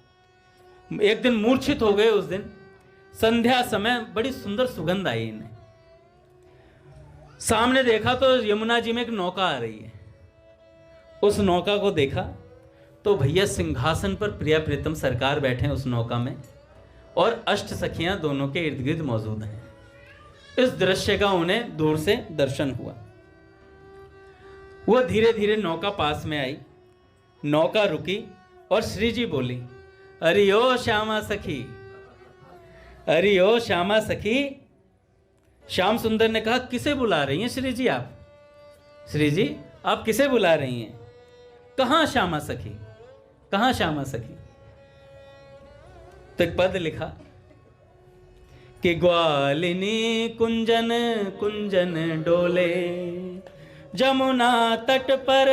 एक दिन मूर्छित हो गए। उस दिन संध्या समय बड़ी सुंदर सुगंध आई इन्हें। सामने देखा तो यमुना जी में एक नौका आ रही है। उस नौका को देखा तो भैया सिंहासन पर प्रिया प्रीतम सरकार बैठे हैं उस नौका में, और अष्ट सखियां दोनों के इर्द गिर्द मौजूद हैं। इस दृश्य का उन्हें दूर से दर्शन हुआ। वह धीरे धीरे नौका पास में आई, नौका रुकी और श्री जी बोली, अरे ओ श्यामा सखी, अरे ओ श्यामा सखी। श्याम सुंदर ने कहा, किसे बुला रही हैं श्री जी आप? श्री जी आप किसे बुला रही हैं? कहाँ श्यामा सखी, कहाँ श्यामा सखी? तो एक पद लिखा कि ग्वालिनी कुंजन कुंजन डोले, जमुना तट पर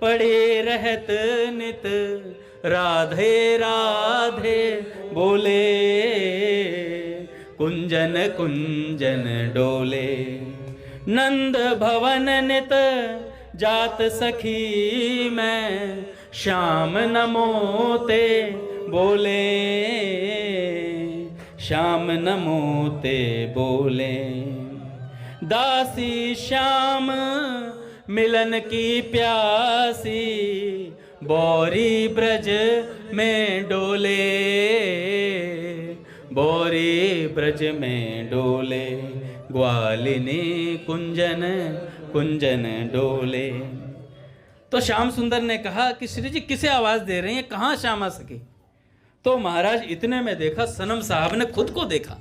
पड़े रहत नित, राधे राधे बोले, कुंजन कुंजन डोले। नंद भवन नित जात सखी मैं, श्याम नमोते बोले, श्याम नमोते बोले। दासी श्याम मिलन की प्यासी, बौरी ब्रज में डोले, बौरी ब्रज में डोले, ग्वालिनी कुंजन कुंजन डोले। तो श्याम सुंदर ने कहा कि श्री जी किसे आवाज दे रही हैं, कहाँ श्यामा सखी? तो महाराज इतने में देखा, सनम साहब ने खुद को देखा,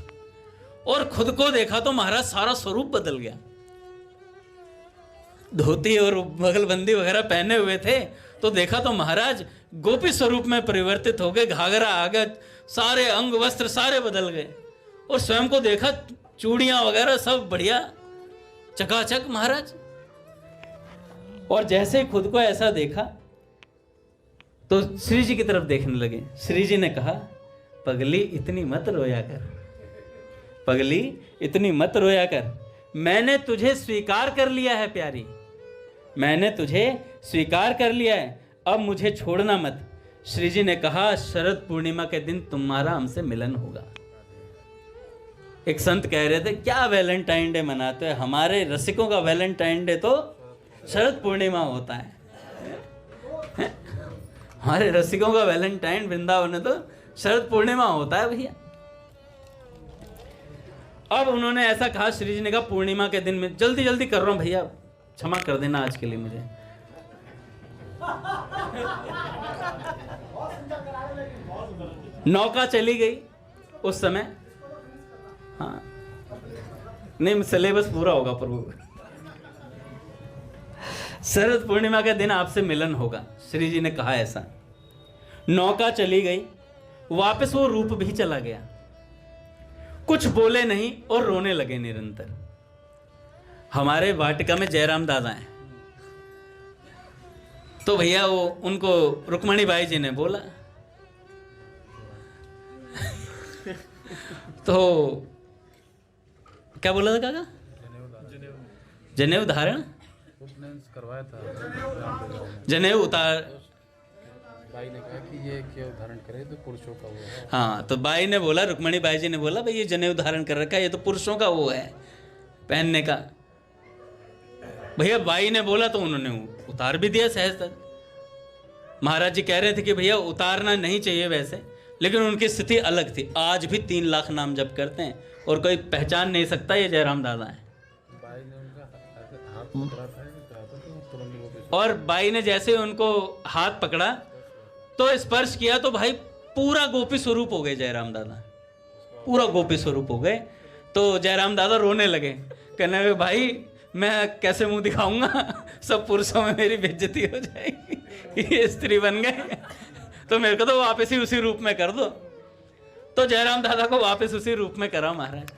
और खुद को देखा तो महाराज सारा स्वरूप बदल गया। धोती और बगलबंदी वगैरह पहने हुए थे, तो देखा तो महाराज गोपी स्वरूप में परिवर्तित हो गए। घाघरा आ गया, सारे अंग वस्त्र सारे बदल गए, और स्वयं को देखा चूड़ियां वगैरह सब बढ़िया चकाचक महाराज। और जैसे खुद को ऐसा देखा तो श्री जी की तरफ देखने लगे। श्री जी ने कहा, पगली इतनी मत रोया कर, पगली इतनी मत रोया कर, मैंने तुझे स्वीकार कर लिया है प्यारी, मैंने तुझे स्वीकार कर लिया है, अब मुझे छोड़ना मत। श्री जी ने कहा, शरद पूर्णिमा के दिन तुम्हारा हमसे मिलन होगा। एक संत कह रहे थे, क्या वैलेंटाइन डे मनाते हैं? हमारे रसिकों का वैलेंटाइन डे तो शरद पूर्णिमा होता है। हमारे रसिकों का वैलेंटाइन वृंदावन में तो शरद पूर्णिमा होता है भैया। अब उन्होंने ऐसा कहा, श्री जी ने कहा, पूर्णिमा के दिन में जल्दी जल्दी कर रहा हूं भैया, क्षमा कर देना आज के लिए मुझे। नौका चली गई उस समय। हाँ नहीं, सिलेबस पूरा होगा प्रभु। शरद पूर्णिमा के दिन आपसे मिलन होगा, श्री जी ने कहा ऐसा। नौका चली गई, वापस वो रूप भी चला गया। कुछ बोले नहीं और रोने लगे निरंतर। हमारे वाटिका में जयराम दादा हैं, तो भैया वो उनको रुक्मणी बाई जी ने बोला तो क्या बोला था काका? जनेऊ धारण करवाया था, जनेऊ उतार। बाई ने कहा कि ये क्यों धारण करे, तो पुरुषों का वो है। हाँ, तो बाई ने बोला, रुक्मणी बाई जी ने बोला, भाई ये जनेऊ धारण कर रखा है, ये तो पुरुषों का वो है पहनने का। भैया बाई ने बोला तो उन्होंने उतार भी दिया सहज तक। महाराज जी कह रहे थे कि भैया उतारना नहीं चाहिए वैसे, लेकिन उनकी स्थिति अलग थी। आज भी 3 लाख नाम जप करते हैं और कोई पहचान नहीं सकता ये जयराम दादा है। बाई ने उनका हाथ पकड़ा था, तो तुरंत वो और बाई ने जैसे उनको हाथ पकड़ा तो स्पर्श किया तो भाई पूरा गोपी स्वरूप हो गए जयराम दादा, पूरा गोपी स्वरूप हो गए। तो जयराम दादा रोने लगे, कहने लगे, भाई मैं कैसे मुंह दिखाऊंगा, सब पुरुषों में मेरी बेइज्जती हो जाएगी, ये स्त्री बन गए, तो मेरे को तो वापस ही उसी रूप में कर दो। तो जयराम दादा को वापस उसी रूप में करा महाराज।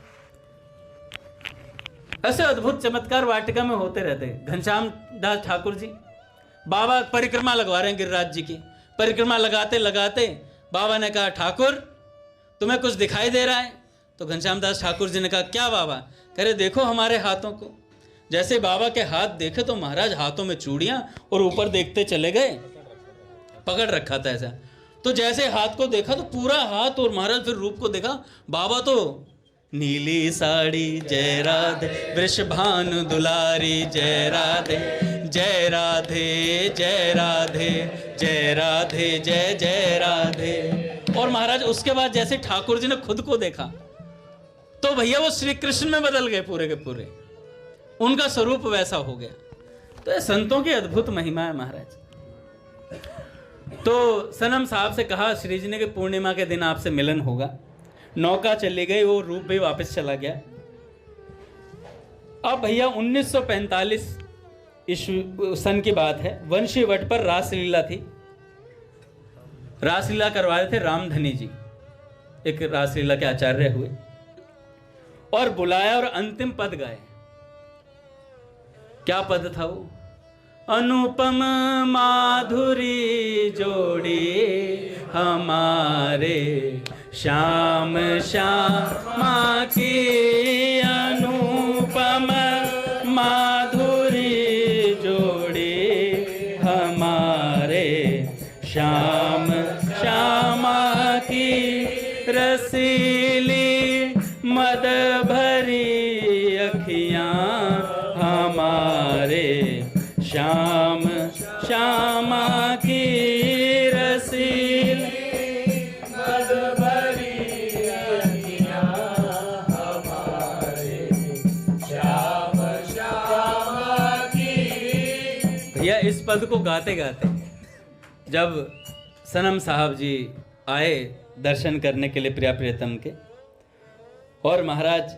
ऐसे अद्भुत चमत्कार वाटिका में होते रहते। घनश्याम दास ठाकुर जी बाबा परिक्रमा लगवा रहे हैं गिरिराज जी की। परिक्रमा लगाते लगाते बाबा ने कहा, ठाकुर तुम्हें कुछ दिखाई दे रहा है? तो घनश्याम दास ठाकुर जी ने कहा, क्या बाबा? कह रहे, देखो हमारे हाथों को। जैसे बाबा के हाथ देखे तो महाराज हाथों में चूड़ियां, और ऊपर देखते चले गए, पकड़ रखा था ऐसा। तो जैसे हाथ को देखा तो पूरा हाथ, और महाराज फिर रूप को देखा, बाबा तो नीली साड़ी जय राधे, वृषभानु दुलारी जय राधे, जय राधे जय राधे, जय राधे जय जय राधे। और महाराज उसके बाद जैसे ठाकुर जी ने खुद को देखा तो भैया वो श्री कृष्ण में बदल गए पूरे के पूरे, उनका स्वरूप वैसा हो गया। तो ये संतों की अद्भुत महिमा है महाराज। तो सनम साहब से कहा श्री जी ने कि पूर्णिमा के दिन आपसे मिलन होगा। नौका चली गई, वो रूप भी वापस चला गया। अब भैया 1945 सन की बात है, वंशी वट पर रासलीला थी। रासलीला करवा रहे थे रामधनी जी, एक रासलीला के आचार्य हुए और बुलाया और अंतिम पद गाए। क्या पद था वो? अनुपम माधुरी जोड़ी हमारे श्याम श्यामा की, अनुपम माधुरी जोड़ी हमारे श्याम श्यामा की, रसीली मद भरी अखियां हमारे श्याम श्यामा की, रसीली मद भरी अखियां हमारे श्याम श्यामा की। भैया इस पद को गाते गाते जब सनम साहब जी आए दर्शन करने के लिए प्रिया प्रियतम के, और महाराज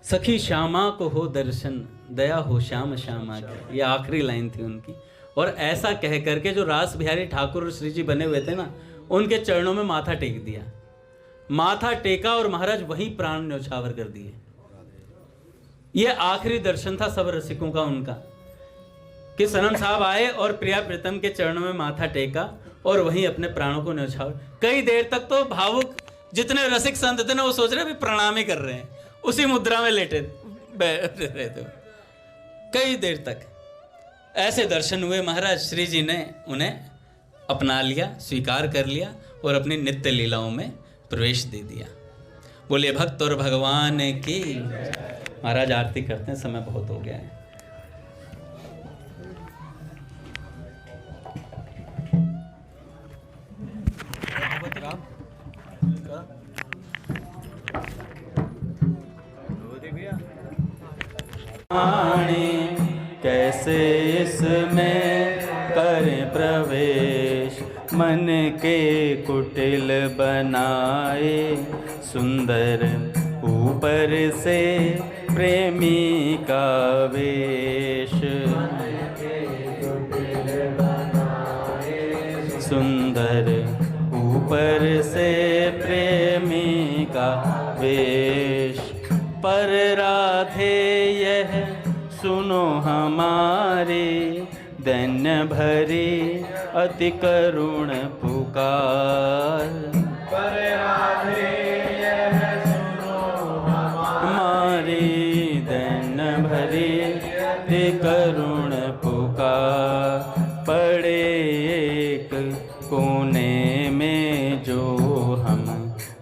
सखी श्यामा को हो दर्शन, दया हो श्याम श्यामा की, ये आखिरी लाइन थी उनकी। और ऐसा कह करके जो रास बिहारी ठाकुर और श्री जी बने हुए थे ना, उनके चरणों में माथा टेक दिया, माथा टेका और महाराज वहीं प्राण न्यौछावर कर दिए। ये आखिरी दर्शन था सब रसिकों का उनका, कि सनम साहब आए और प्रिया प्रीतम के चरणों में माथा टेका और वहीं अपने प्राणों को न्यौछावर। कई देर तक तो भावुक जितने रसिक संत थे ना, वो सोच रहे भी प्रणाम ही कर रहे हैं, उसी मुद्रा में लेटे रहे थे कई देर तक। ऐसे दर्शन हुए महाराज। श्री जी ने उन्हें अपना लिया, स्वीकार कर लिया और अपनी नित्य लीलाओं में प्रवेश दे दिया। बोलिए भक्त और भगवान की। महाराज आरती करते हैं, समय बहुत हो गया है। कैसे इसमें करें प्रवेश, मन के कुटिल बनाए सुंदर, ऊपर से प्रेमी का वेश। सुंदर ऊपर से प्रेमी का वेश, पर राधे यह सुनो हमारी, दैन्य भरी अति करुण पुकार। पर राधे यह सुनो हमारी, दैन्य भरी अति करुण पुकार। पड़े एक कोने में जो हम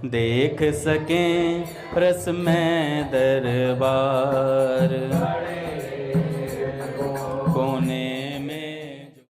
देख सकें रस में दरबार।